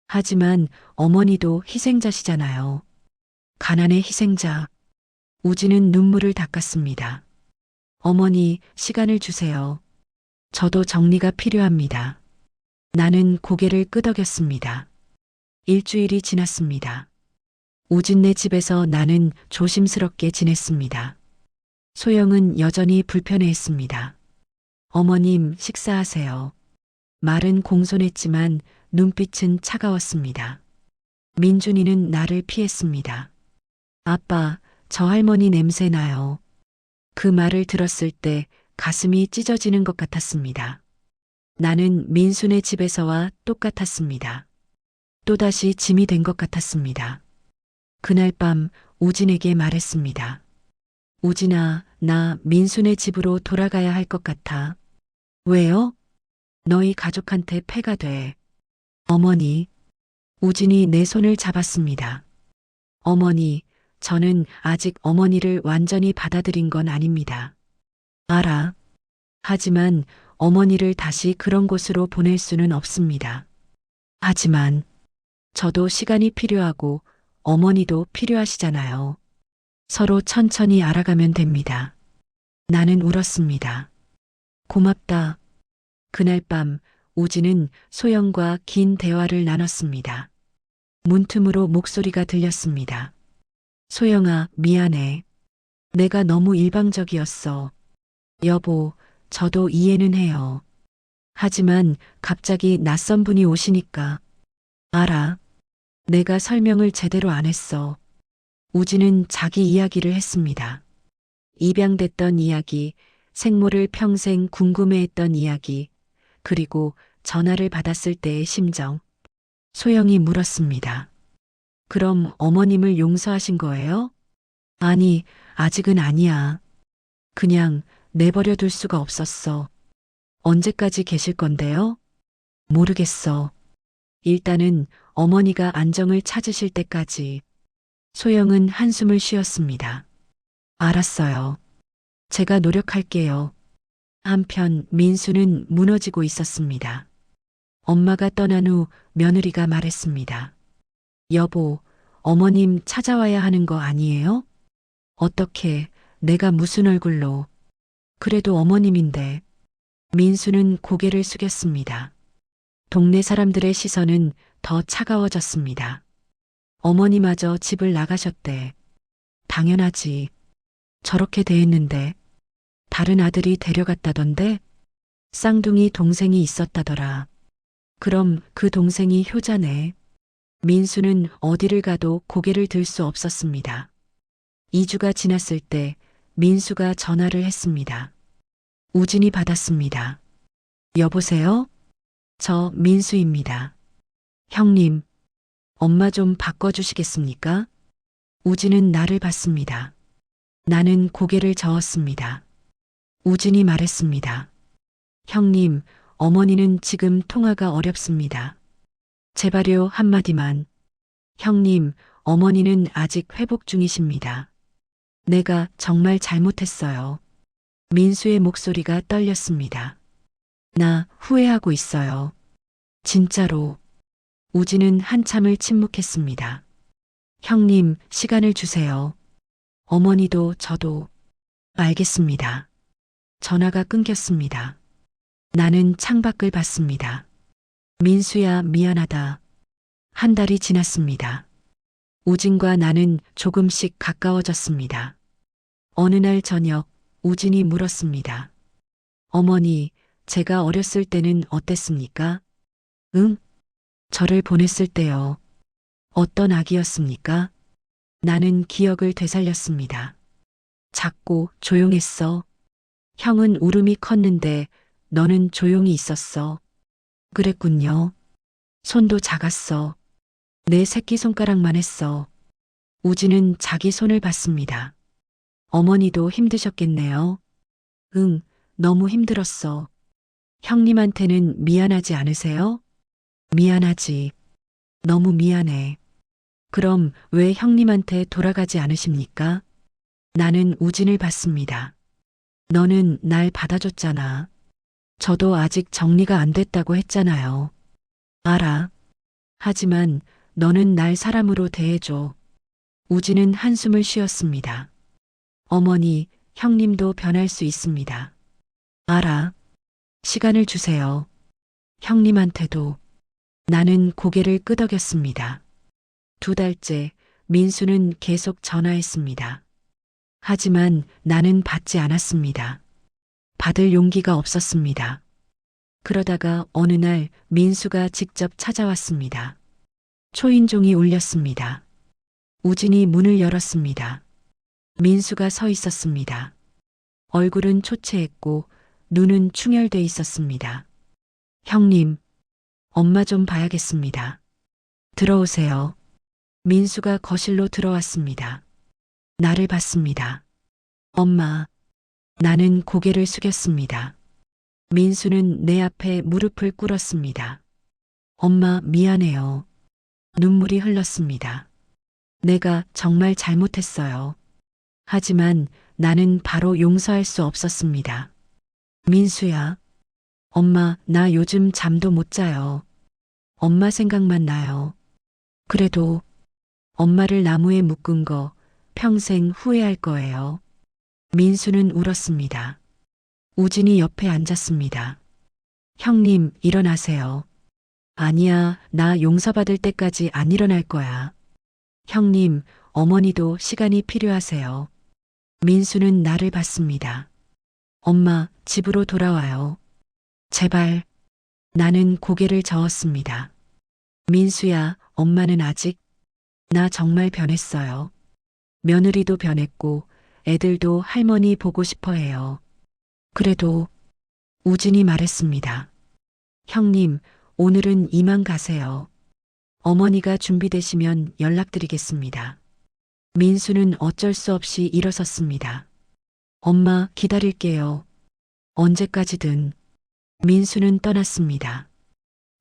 하지만 어머니도 희생자시잖아요. 가난의 희생자. 우진은 눈물을 닦았습니다. 어머니, 시간을 주세요. 저도 정리가 필요합니다. 나는 고개를 끄덕였습니다. 일주일이 지났습니다. 우진네 집에서 나는 조심스럽게 지냈습니다. 소영은 여전히 불편해했습니다. 어머님, 식사하세요. 말은 공손했지만 눈빛은 차가웠습니다. 민준이는 나를 피했습니다. 아빠, 저 할머니 냄새 나요. 그 말을 들었을 때 가슴이 찢어지는 것 같았습니다. 나는 민순의 집에서와 똑같았습니다. 또다시 짐이 된 것 같았습니다. 그날 밤 우진에게 말했습니다. 우진아, 나 민순의 집으로 돌아가야 할 것 같아. 왜요? 너희 가족한테 폐가 돼. 어머니. 우진이 내 손을 잡았습니다. 어머니, 저는 아직 어머니를 완전히 받아들인 건 아닙니다. 알아. 하지만 어머니를 다시 그런 곳으로 보낼 수는 없습니다. 하지만 저도 시간이 필요하고 어머니도 필요하시잖아요. 서로 천천히 알아가면 됩니다. 나는 울었습니다. 고맙다. 그날 밤 우진은 소영과 긴 대화를 나눴습니다. 문틈으로 목소리가 들렸습니다. 소영아, 미안해. 내가 너무 일방적이었어. 여보, 저도 이해는 해요. 하지만 갑자기 낯선 분이 오시니까. 알아. 내가 설명을 제대로 안 했어. 우진은 자기 이야기를 했습니다. 입양됐던 이야기, 생모를 평생 궁금해했던 이야기, 그리고 전화를 받았을 때의 심정. 소영이 물었습니다. 그럼 어머님을 용서하신 거예요? 아니, 아직은 아니야. 그냥 내버려 둘 수가 없었어. 언제까지 계실 건데요? 모르겠어. 일단은 어머니가 안정을 찾으실 때까지. 소영은 한숨을 쉬었습니다. 알았어요. 제가 노력할게요. 한편 민수는 무너지고 있었습니다. 엄마가 떠난 후 며느리가 말했습니다. 여보, 어머님 찾아와야 하는 거 아니에요? 어떻게 내가 무슨 얼굴로. 그래도 어머님인데. 민수는 고개를 숙였습니다. 동네 사람들의 시선은 더 차가워졌습니다. 어머니마저 집을 나가셨대. 당연하지. 저렇게 대했는데. 다른 아들이 데려갔다던데? 쌍둥이 동생이 있었다더라. 그럼 그 동생이 효자네. 민수는 어디를 가도 고개를 들 수 없었습니다. 2주가 지났을 때 민수가 전화를 했습니다. 우진이 받았습니다. 여보세요? 저 민수입니다. 형님, 엄마 좀 바꿔주시겠습니까? 우진은 나를 봤습니다. 나는 고개를 저었습니다. 우진이 말했습니다. 형님, 어머니는 지금 통화가 어렵습니다. 제발요 한마디만. 형님, 어머니는 아직 회복 중이십니다. 내가 정말 잘못했어요. 민수의 목소리가 떨렸습니다. 나 후회하고 있어요. 진짜로. 우진은 한참을 침묵했습니다. 형님, 시간을 주세요. 어머니도 저도. 알겠습니다. 전화가 끊겼습니다. 나는 창밖을 봤습니다. 민수야, 미안하다. 한 달이 지났습니다. 우진과 나는 조금씩 가까워졌습니다. 어느 날 저녁, 우진이 물었습니다. 어머니, 제가 어렸을 때는 어땠습니까? 응? 저를 보냈을 때요. 어떤 아기였습니까? 나는 기억을 되살렸습니다. 작고 조용했어. 형은 울음이 컸는데 너는 조용히 있었어. 그랬군요. 손도 작았어. 내 새끼손가락만 했어. 우진은 자기 손을 봤습니다. 어머니도 힘드셨겠네요. 응, 너무 힘들었어. 형님한테는 미안하지 않으세요? 미안하지. 너무 미안해. 그럼 왜 형님한테 돌아가지 않으십니까? 나는 우진을 봤습니다. 너는 날 받아줬잖아. 저도 아직 정리가 안 됐다고 했잖아요. 알아. 하지만 너는 날 사람으로 대해줘. 우진은 한숨을 쉬었습니다. 어머니, 형님도 변할 수 있습니다. 알아. 시간을 주세요. 형님한테도. 나는 고개를 끄덕였습니다. 2달째 민수는 계속 전화했습니다. 하지만 나는 받지 않았습니다. 받을 용기가 없었습니다. 그러다가 어느 날 민수가 직접 찾아왔습니다. 초인종이 울렸습니다. 우진이 문을 열었습니다. 민수가 서 있었습니다. 얼굴은 초췌했고 눈은 충혈돼 있었습니다. 형님, 엄마 좀 봐야겠습니다. 들어오세요. 민수가 거실로 들어왔습니다. 나를 봤습니다. 엄마. 나는 고개를 숙였습니다. 민수는 내 앞에 무릎을 꿇었습니다. 엄마, 미안해요. 눈물이 흘렀습니다. 내가 정말 잘못했어요. 하지만 나는 바로 용서할 수 없었습니다. 민수야. 엄마, 나 요즘 잠도 못 자요. 엄마 생각만 나요. 그래도 엄마를 나무에 묶은 거 평생 후회할 거예요. 민수는 울었습니다. 우진이 옆에 앉았습니다. 형님, 일어나세요. 아니야, 나 용서받을 때까지 안 일어날 거야. 형님, 어머니도 시간이 필요하세요. 민수는 나를 봤습니다. 엄마, 집으로 돌아와요. 제발. 나는 고개를 저었습니다. 민수야, 엄마는 아직. 나 정말 변했어요. 며느리도 변했고 애들도 할머니 보고 싶어 해요. 그래도 우진이 말했습니다. 형님, 오늘은 이만 가세요. 어머니가 준비되시면 연락드리겠습니다. 민수는 어쩔 수 없이 일어섰습니다. 엄마, 기다릴게요. 언제까지든. 민수는 떠났습니다.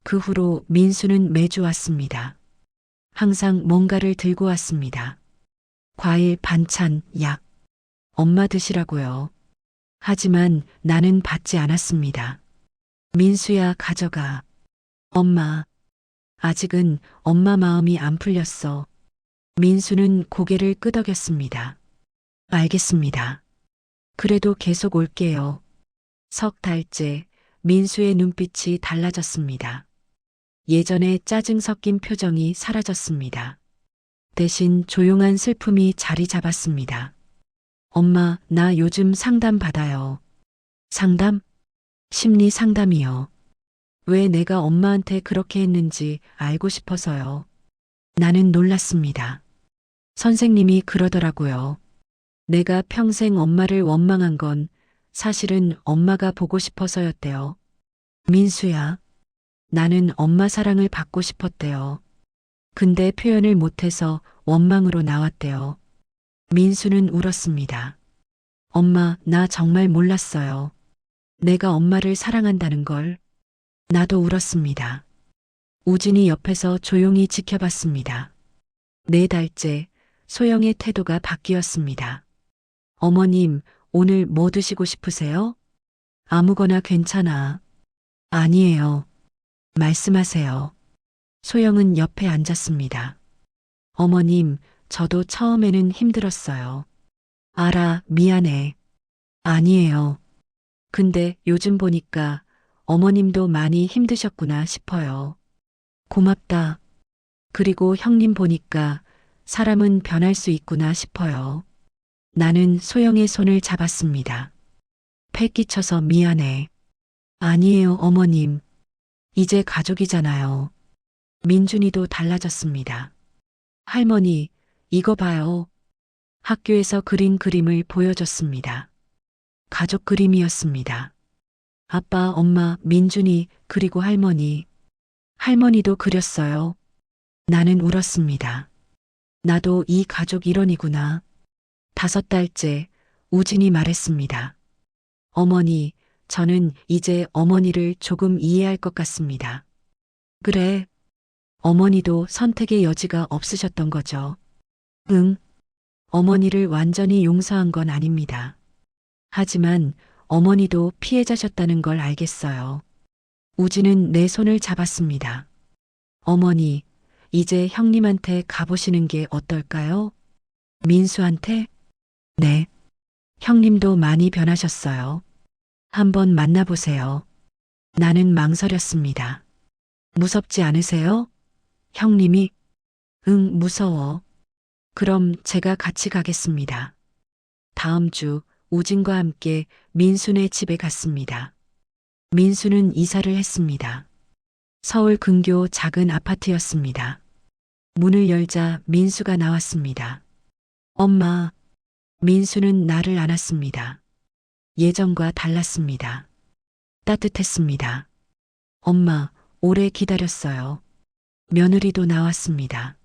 그 후로 민수는 매주 왔습니다. 항상 뭔가를 들고 왔습니다. 과일, 반찬, 약. 엄마 드시라고요. 하지만 나는 받지 않았습니다. 민수야, 가져가. 엄마. 아직은 엄마 마음이 안 풀렸어. 민수는 고개를 끄덕였습니다. 알겠습니다. 그래도 계속 올게요. 석 달째 민수의 눈빛이 달라졌습니다. 예전에 짜증 섞인 표정이 사라졌습니다. 대신 조용한 슬픔이 자리 잡았습니다. 엄마, 나 요즘 상담 받아요. 상담? 심리 상담이요. 왜 내가 엄마한테 그렇게 했는지 알고 싶어서요. 나는 놀랐습니다. 선생님이 그러더라고요. 내가 평생 엄마를 원망한 건 사실은 엄마가 보고 싶어서였대요. 민수야, 나는 엄마 사랑을 받고 싶었대요. 근데 표현을 못해서 원망으로 나왔대요. 민수는 울었습니다. 엄마, 나 정말 몰랐어요. 내가 엄마를 사랑한다는 걸. 나도 울었습니다. 우진이 옆에서 조용히 지켜봤습니다. 4달째 소영의 태도가 바뀌었습니다. 어머님, 오늘 뭐 드시고 싶으세요? 아무거나 괜찮아. 아니에요. 말씀하세요. 소영은 옆에 앉았습니다. 어머님, 저도 처음에는 힘들었어요. 알아, 미안해. 아니에요. 근데 요즘 보니까 어머님도 많이 힘드셨구나 싶어요. 고맙다. 그리고 형님 보니까 사람은 변할 수 있구나 싶어요. 나는 소영의 손을 잡았습니다. 패 끼쳐서 미안해. 아니에요, 어머님. 이제 가족이잖아요. 민준이도 달라졌습니다. 할머니, 이거 봐요. 학교에서 그린 그림을 보여줬습니다. 가족 그림이었습니다. 아빠, 엄마, 민준이, 그리고 할머니. 할머니도 그렸어요. 나는 울었습니다. 나도 이 가족 일원이구나. 5달째 우진이 말했습니다. 어머니, 저는 이제 어머니를 조금 이해할 것 같습니다. 그래. 어머니도 선택의 여지가 없으셨던 거죠. 응. 어머니를 완전히 용서한 건 아닙니다. 하지만 어머니도 피해자셨다는 걸 알겠어요. 우진은 내 손을 잡았습니다. 어머니, 이제 형님한테 가보시는 게 어떨까요? 민수한테? 네. 형님도 많이 변하셨어요. 한번 만나보세요. 나는 망설였습니다. 무섭지 않으세요? 형님이? 응, 무서워. 그럼 제가 같이 가겠습니다. 다음 주 우진과 함께 민수네 집에 갔습니다. 민수는 이사를 했습니다. 서울 근교 작은 아파트였습니다. 문을 열자 민수가 나왔습니다. 엄마. 민수는 나를 안았습니다. 예전과 달랐습니다. 따뜻했습니다. 엄마, 오래 기다렸어요. 며느리도 나왔습니다.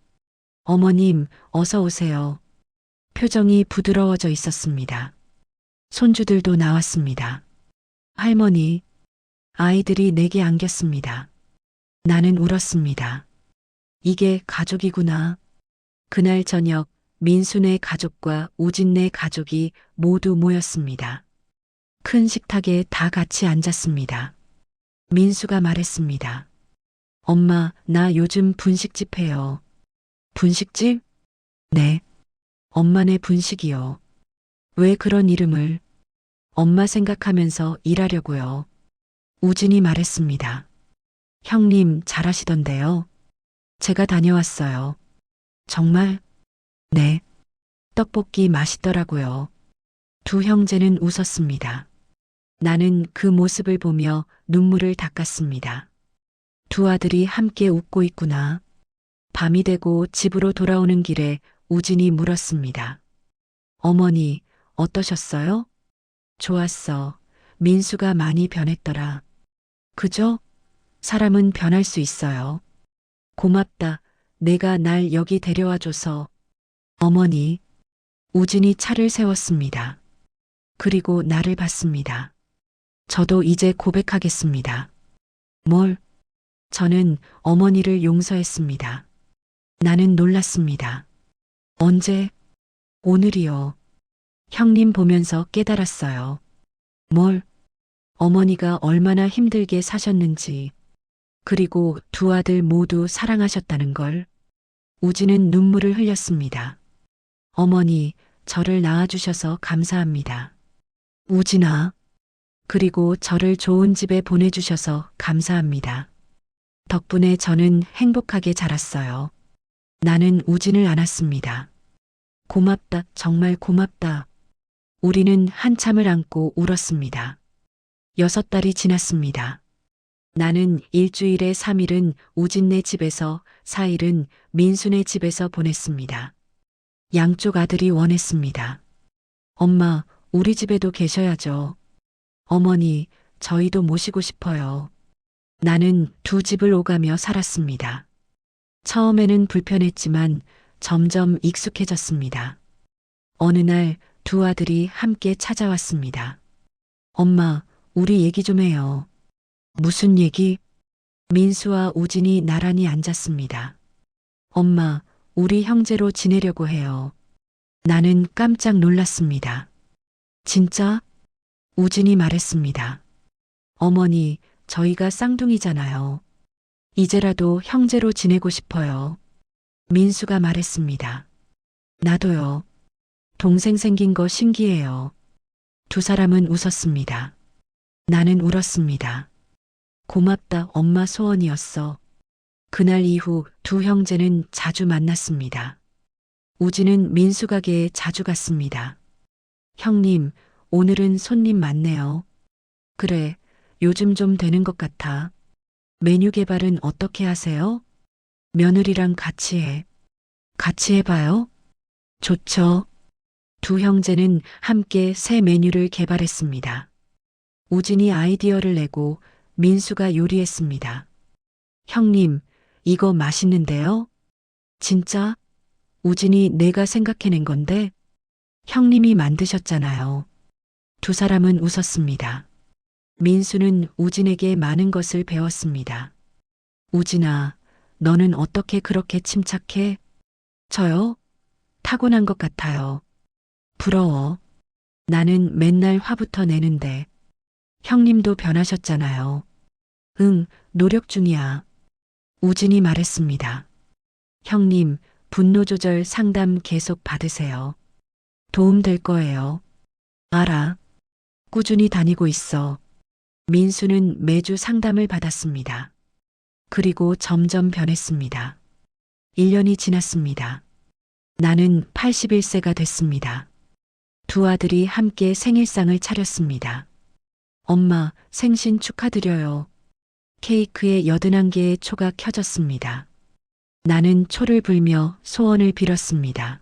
어머님, 어서 오세요. 표정이 부드러워져 있었습니다. 손주들도 나왔습니다. 할머니, 아이들이 내게 안겼습니다. 나는 울었습니다. 이게 가족이구나. 그날 저녁 민수네 가족과 우진네 가족이 모두 모였습니다. 큰 식탁에 다 같이 앉았습니다. 민수가 말했습니다. 엄마, 나 요즘 분식집 해요. 분식집? 네. 엄마네 분식이요. 왜 그런 이름을? 엄마 생각하면서 일하려고요. 우진이 말했습니다. 형님 잘하시던데요. 제가 다녀왔어요. 정말? 네. 떡볶이 맛있더라고요. 두 형제는 웃었습니다. 나는 그 모습을 보며 눈물을 닦았습니다. 두 아들이 함께 웃고 있구나. 밤이 되고 집으로 돌아오는 길에 우진이 물었습니다. 어머니, 어떠셨어요? 좋았어. 민수가 많이 변했더라. 그죠? 사람은 변할 수 있어요. 고맙다. 내가 날 여기 데려와줘서. 어머니. 우진이 차를 세웠습니다. 그리고 나를 봤습니다. 저도 이제 고백하겠습니다. 뭘? 저는 어머니를 용서했습니다. 나는 놀랐습니다. 언제? 오늘이요. 형님 보면서 깨달았어요. 뭘? 어머니가 얼마나 힘들게 사셨는지, 그리고 두 아들 모두 사랑하셨다는 걸. 우진은 눈물을 흘렸습니다. 어머니, 저를 낳아주셔서 감사합니다. 우진아. 그리고 저를 좋은 집에 보내주셔서 감사합니다. 덕분에 저는 행복하게 자랐어요. 나는 우진을 안았습니다. 고맙다, 정말 고맙다. 우리는 한참을 안고 울었습니다. 6달이 지났습니다. 나는 일주일에 3일은 우진네 집에서, 4일은 민수네 집에서 보냈습니다. 양쪽 아들이 원했습니다. 엄마, 우리 집에도 계셔야죠. 어머니, 저희도 모시고 싶어요. 나는 두 집을 오가며 살았습니다. 처음에는 불편했지만 점점 익숙해졌습니다. 어느 날 두 아들이 함께 찾아왔습니다. 엄마, 우리 얘기 좀 해요. 무슨 얘기? 민수와 우진이 나란히 앉았습니다. 엄마, 우리 형제로 지내려고 해요. 나는 깜짝 놀랐습니다. 진짜? 우진이 말했습니다. 어머니, 저희가 쌍둥이잖아요. 이제라도 형제로 지내고 싶어요. 민수가 말했습니다. 나도요. 동생 생긴 거 신기해요. 두 사람은 웃었습니다. 나는 울었습니다. 고맙다, 엄마 소원이었어. 그날 이후 두 형제는 자주 만났습니다. 우진은 민수 가게에 자주 갔습니다. 형님, 오늘은 손님 많네요. 그래, 요즘 좀 되는 것 같아. 메뉴 개발은 어떻게 하세요? 며느리랑 같이 해. 같이 해봐요? 좋죠. 두 형제는 함께 새 메뉴를 개발했습니다. 우진이 아이디어를 내고 민수가 요리했습니다. 형님, 이거 맛있는데요? 진짜? 우진이 내가 생각해낸 건데? 형님이 만드셨잖아요. 두 사람은 웃었습니다. 민수는 우진에게 많은 것을 배웠습니다. 우진아, 너는 어떻게 그렇게 침착해? 저요? 타고난 것 같아요. 부러워. 나는 맨날 화부터 내는데. 형님도 변하셨잖아요. 응, 노력 중이야. 우진이 말했습니다. 형님, 분노 조절 상담 계속 받으세요. 도움 될 거예요. 알아. 꾸준히 다니고 있어. 민수는 매주 상담을 받았습니다. 그리고 점점 변했습니다. 1년이 지났습니다. 나는 81세가 됐습니다. 두 아들이 함께 생일상을 차렸습니다. 엄마, 생신 축하드려요. 케이크에 81개의 초가 켜졌습니다. 나는 초를 불며 소원을 빌었습니다.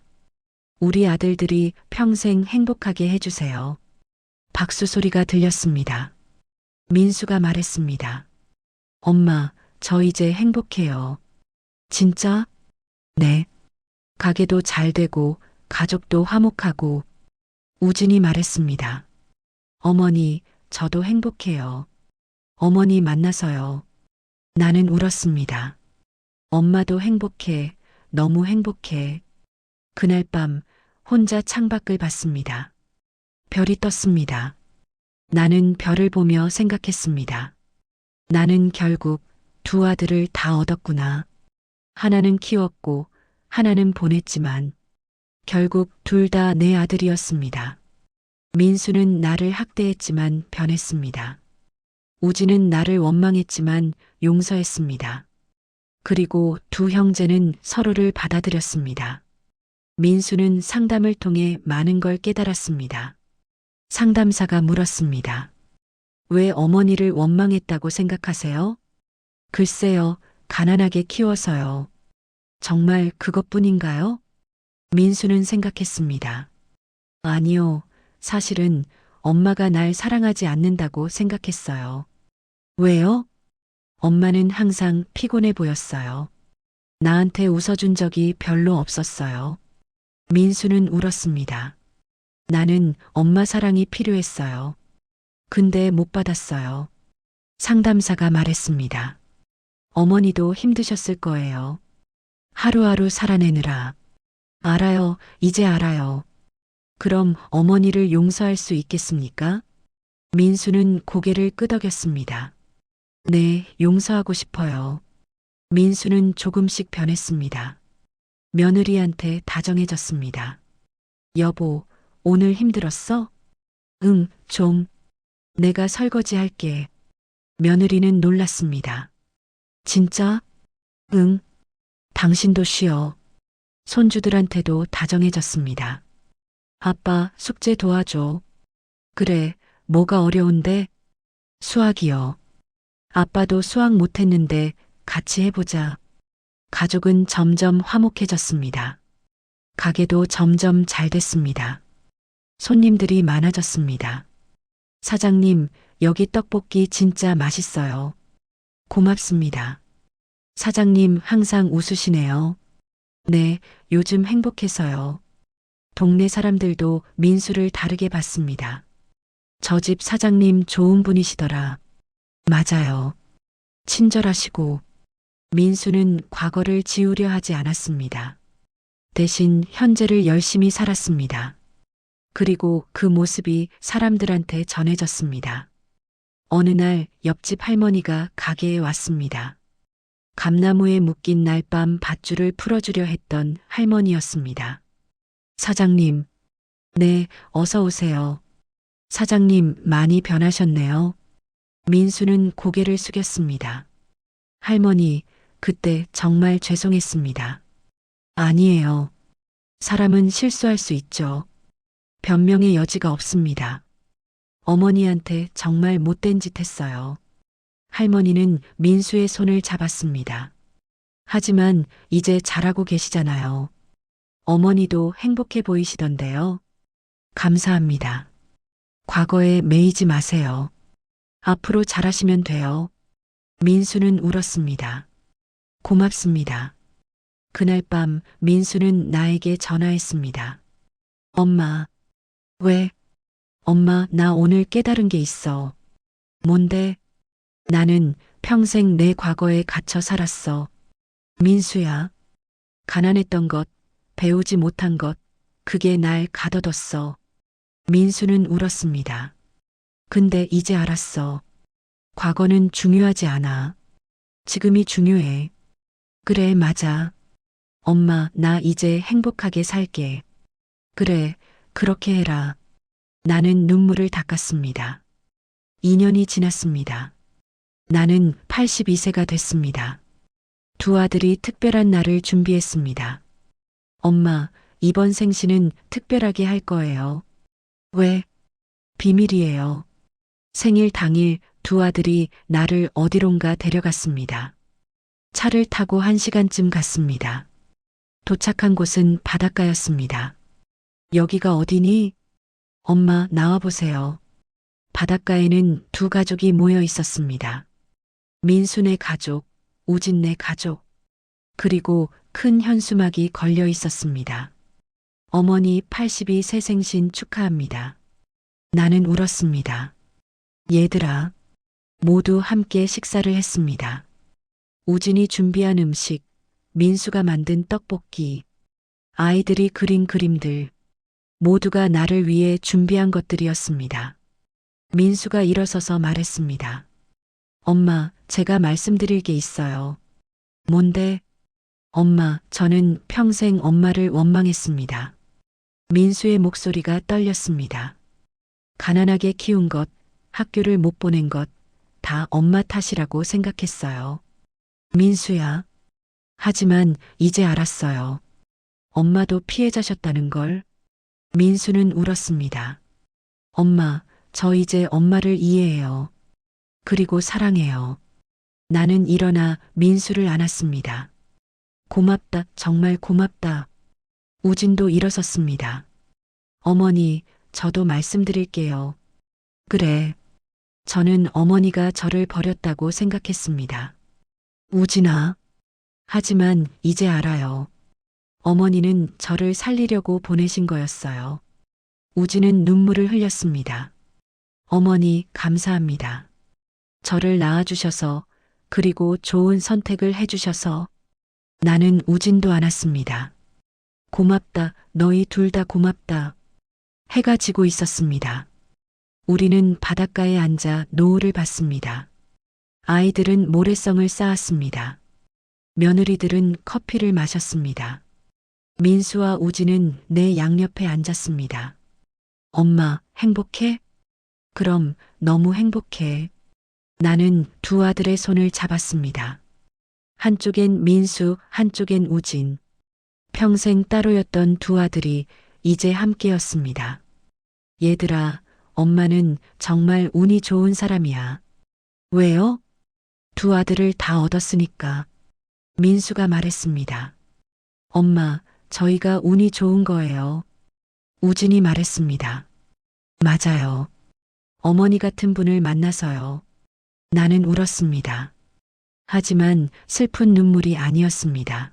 우리 아들들이 평생 행복하게 해주세요. 박수 소리가 들렸습니다. 민수가 말했습니다. 엄마, 저 이제 행복해요. 진짜? 네. 가게도 잘 되고 가족도 화목하고. 우진이 말했습니다. 어머니, 저도 행복해요. 어머니 만나서요. 나는 울었습니다. 엄마도 행복해. 너무 행복해. 그날 밤 혼자 창밖을 봤습니다. 별이 떴습니다. 나는 별을 보며 생각했습니다. 나는 결국 두 아들을 다 얻었구나. 하나는 키웠고 하나는 보냈지만 결국 둘 다 내 아들이었습니다. 민수는 나를 학대했지만 변했습니다. 우진은 나를 원망했지만 용서했습니다. 그리고 두 형제는 서로를 받아들였습니다. 민수는 상담을 통해 많은 걸 깨달았습니다. 상담사가 물었습니다. 왜 어머니를 원망했다고 생각하세요? 글쎄요, 가난하게 키워서요. 정말 그것뿐인가요? 민수는 생각했습니다. 아니요, 사실은 엄마가 날 사랑하지 않는다고 생각했어요. 왜요? 엄마는 항상 피곤해 보였어요. 나한테 웃어준 적이 별로 없었어요. 민수는 울었습니다. 나는 엄마 사랑이 필요했어요. 근데 못 받았어요. 상담사가 말했습니다. 어머니도 힘드셨을 거예요. 하루하루 살아내느라. 알아요, 이제 알아요. 그럼 어머니를 용서할 수 있겠습니까? 민수는 고개를 끄덕였습니다. 네, 용서하고 싶어요. 민수는 조금씩 변했습니다. 며느리한테 다정해졌습니다. 여보, 오늘 힘들었어? 응, 좀. 내가 설거지 할게. 며느리는 놀랐습니다. 진짜? 응. 당신도 쉬어. 손주들한테도 다정해졌습니다. 아빠, 숙제 도와줘. 그래, 뭐가 어려운데? 수학이요. 아빠도 수학 못했는데 같이 해보자. 가족은 점점 화목해졌습니다. 가게도 점점 잘 됐습니다. 손님들이 많아졌습니다. 사장님, 여기 떡볶이 진짜 맛있어요. 고맙습니다. 사장님 항상 웃으시네요. 네, 요즘 행복해서요. 동네 사람들도 민수를 다르게 봤습니다. 저 집 사장님 좋은 분이시더라. 맞아요. 친절하시고, 민수는 과거를 지우려 하지 않았습니다. 대신 현재를 열심히 살았습니다. 그리고 그 모습이 사람들한테 전해졌습니다. 어느 날 옆집 할머니가 가게에 왔습니다. 감나무에 묶인 날밤 밧줄을 풀어주려 했던 할머니였습니다. 사장님, 네, 어서 오세요. 사장님 많이 변하셨네요. 민수는 고개를 숙였습니다. 할머니, 그때 정말 죄송했습니다. 아니에요. 사람은 실수할 수 있죠. 변명의 여지가 없습니다. 어머니한테 정말 못된 짓 했어요. 할머니는 민수의 손을 잡았습니다. 하지만 이제 잘하고 계시잖아요. 어머니도 행복해 보이시던데요. 감사합니다. 과거에 매이지 마세요. 앞으로 잘하시면 돼요. 민수는 울었습니다. 고맙습니다. 그날 밤 민수는 나에게 전화했습니다. 엄마, 왜? 엄마, 나 오늘 깨달은 게 있어. 뭔데? 나는 평생 내 과거에 갇혀 살았어. 민수야. 가난했던 것, 배우지 못한 것, 그게 날 가둬뒀어. 민수는 울었습니다. 근데 이제 알았어. 과거는 중요하지 않아. 지금이 중요해. 그래, 맞아. 엄마, 나 이제 행복하게 살게. 그래, 그렇게 해라. 나는 눈물을 닦았습니다. 2년이 지났습니다. 나는 82세가 됐습니다. 두 아들이 특별한 날을 준비했습니다. 엄마, 이번 생신은 특별하게 할 거예요. 왜? 비밀이에요. 생일 당일 두 아들이 나를 어디론가 데려갔습니다. 차를 타고 1시간쯤 갔습니다. 도착한 곳은 바닷가였습니다. 여기가 어디니? 엄마, 나와보세요. 바닷가에는 두 가족이 모여 있었습니다. 민수네 가족, 우진네 가족, 그리고 큰 현수막이 걸려 있었습니다. 어머니 82세 생신 축하합니다. 나는 울었습니다. 얘들아, 모두 함께 식사를 했습니다. 우진이 준비한 음식, 민수가 만든 떡볶이, 아이들이 그린 그림들, 모두가 나를 위해 준비한 것들이었습니다. 민수가 일어서서 말했습니다. 엄마, 제가 말씀드릴 게 있어요. 뭔데? 엄마, 저는 평생 엄마를 원망했습니다. 민수의 목소리가 떨렸습니다. 가난하게 키운 것, 학교를 못 보낸 것, 다 엄마 탓이라고 생각했어요. 민수야. 하지만 이제 알았어요. 엄마도 피해자셨다는 걸. 민수는 울었습니다. 엄마, 저 이제 엄마를 이해해요. 그리고 사랑해요. 나는 일어나 민수를 안았습니다. 고맙다, 정말 고맙다. 우진도 일어섰습니다. 어머니, 저도 말씀드릴게요. 그래. 저는 어머니가 저를 버렸다고 생각했습니다. 우진아. 하지만 이제 알아요. 어머니는 저를 살리려고 보내신 거였어요. 우진은 눈물을 흘렸습니다. 어머니, 감사합니다. 저를 낳아주셔서, 그리고 좋은 선택을 해주셔서. 나는 우진도 안았습니다. 고맙다, 너희 둘 다 고맙다. 해가 지고 있었습니다. 우리는 바닷가에 앉아 노을을 봤습니다. 아이들은 모래성을 쌓았습니다. 며느리들은 커피를 마셨습니다. 민수와 우진은 내 양옆에 앉았습니다. 엄마, 행복해? 그럼 너무 행복해. 나는 두 아들의 손을 잡았습니다. 한쪽엔 민수, 한쪽엔 우진. 평생 따로였던 두 아들이 이제 함께였습니다. 얘들아, 엄마는 정말 운이 좋은 사람이야. 왜요? 두 아들을 다 얻었으니까. 민수가 말했습니다. 엄마, 저희가 운이 좋은 거예요. 우진이 말했습니다. 맞아요. 어머니 같은 분을 만나서요. 나는 울었습니다. 하지만 슬픈 눈물이 아니었습니다.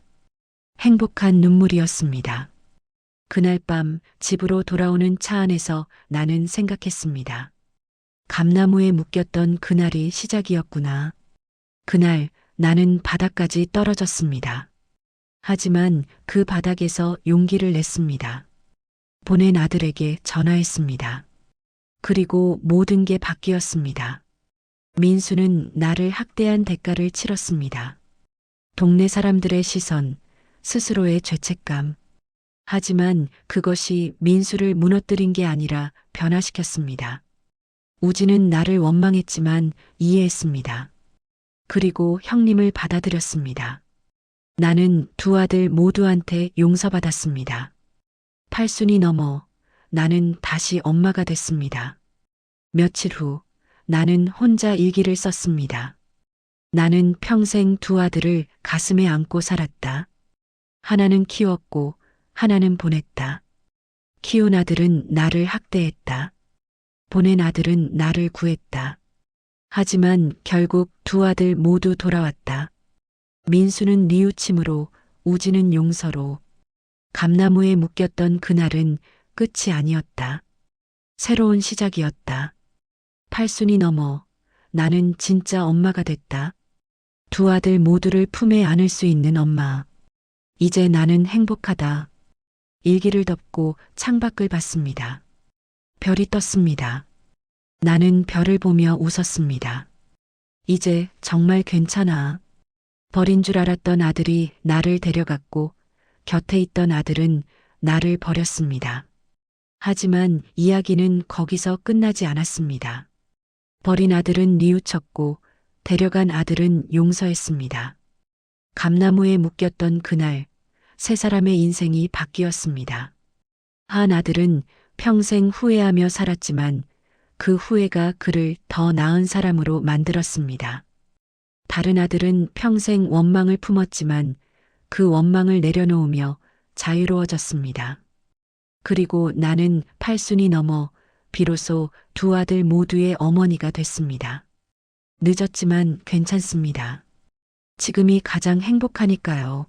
행복한 눈물이었습니다. 그날 밤 집으로 돌아오는 차 안에서 나는 생각했습니다. 감나무에 묶였던 그날이 시작이었구나. 그날 나는 바닥까지 떨어졌습니다. 하지만 그 바닥에서 용기를 냈습니다. 보낸 아들에게 전화했습니다. 그리고 모든 게 바뀌었습니다. 민수는 나를 학대한 대가를 치렀습니다. 동네 사람들의 시선, 스스로의 죄책감. 하지만 그것이 민수를 무너뜨린 게 아니라 변화시켰습니다. 우진은 나를 원망했지만 이해했습니다. 그리고 형님을 받아들였습니다. 나는 두 아들 모두한테 용서받았습니다. 팔순이 넘어 나는 다시 엄마가 됐습니다. 며칠 후 나는 혼자 일기를 썼습니다. 나는 평생 두 아들을 가슴에 안고 살았다. 하나는 키웠고 하나는 보냈다. 키운 아들은 나를 학대했다. 보낸 아들은 나를 구했다. 하지만 결국 두 아들 모두 돌아왔다. 민수는 뉘우침으로, 우진은 용서로. 감나무에 묶였던 그날은 끝이 아니었다. 새로운 시작이었다. 팔순이 넘어 나는 진짜 엄마가 됐다. 두 아들 모두를 품에 안을 수 있는 엄마. 이제 나는 행복하다. 일기를 덮고 창밖을 봤습니다. 별이 떴습니다. 나는 별을 보며 웃었습니다. 이제 정말 괜찮아. 버린 줄 알았던 아들이 나를 데려갔고 곁에 있던 아들은 나를 버렸습니다. 하지만 이야기는 거기서 끝나지 않았습니다. 버린 아들은 뉘우쳤고 데려간 아들은 용서했습니다. 감나무에 묶였던 그날 세 사람의 인생이 바뀌었습니다. 한 아들은 평생 후회하며 살았지만 그 후회가 그를 더 나은 사람으로 만들었습니다. 다른 아들은 평생 원망을 품었지만 그 원망을 내려놓으며 자유로워졌습니다. 그리고 나는 팔순이 넘어 비로소 두 아들 모두의 어머니가 됐습니다. 늦었지만 괜찮습니다. 지금이 가장 행복하니까요.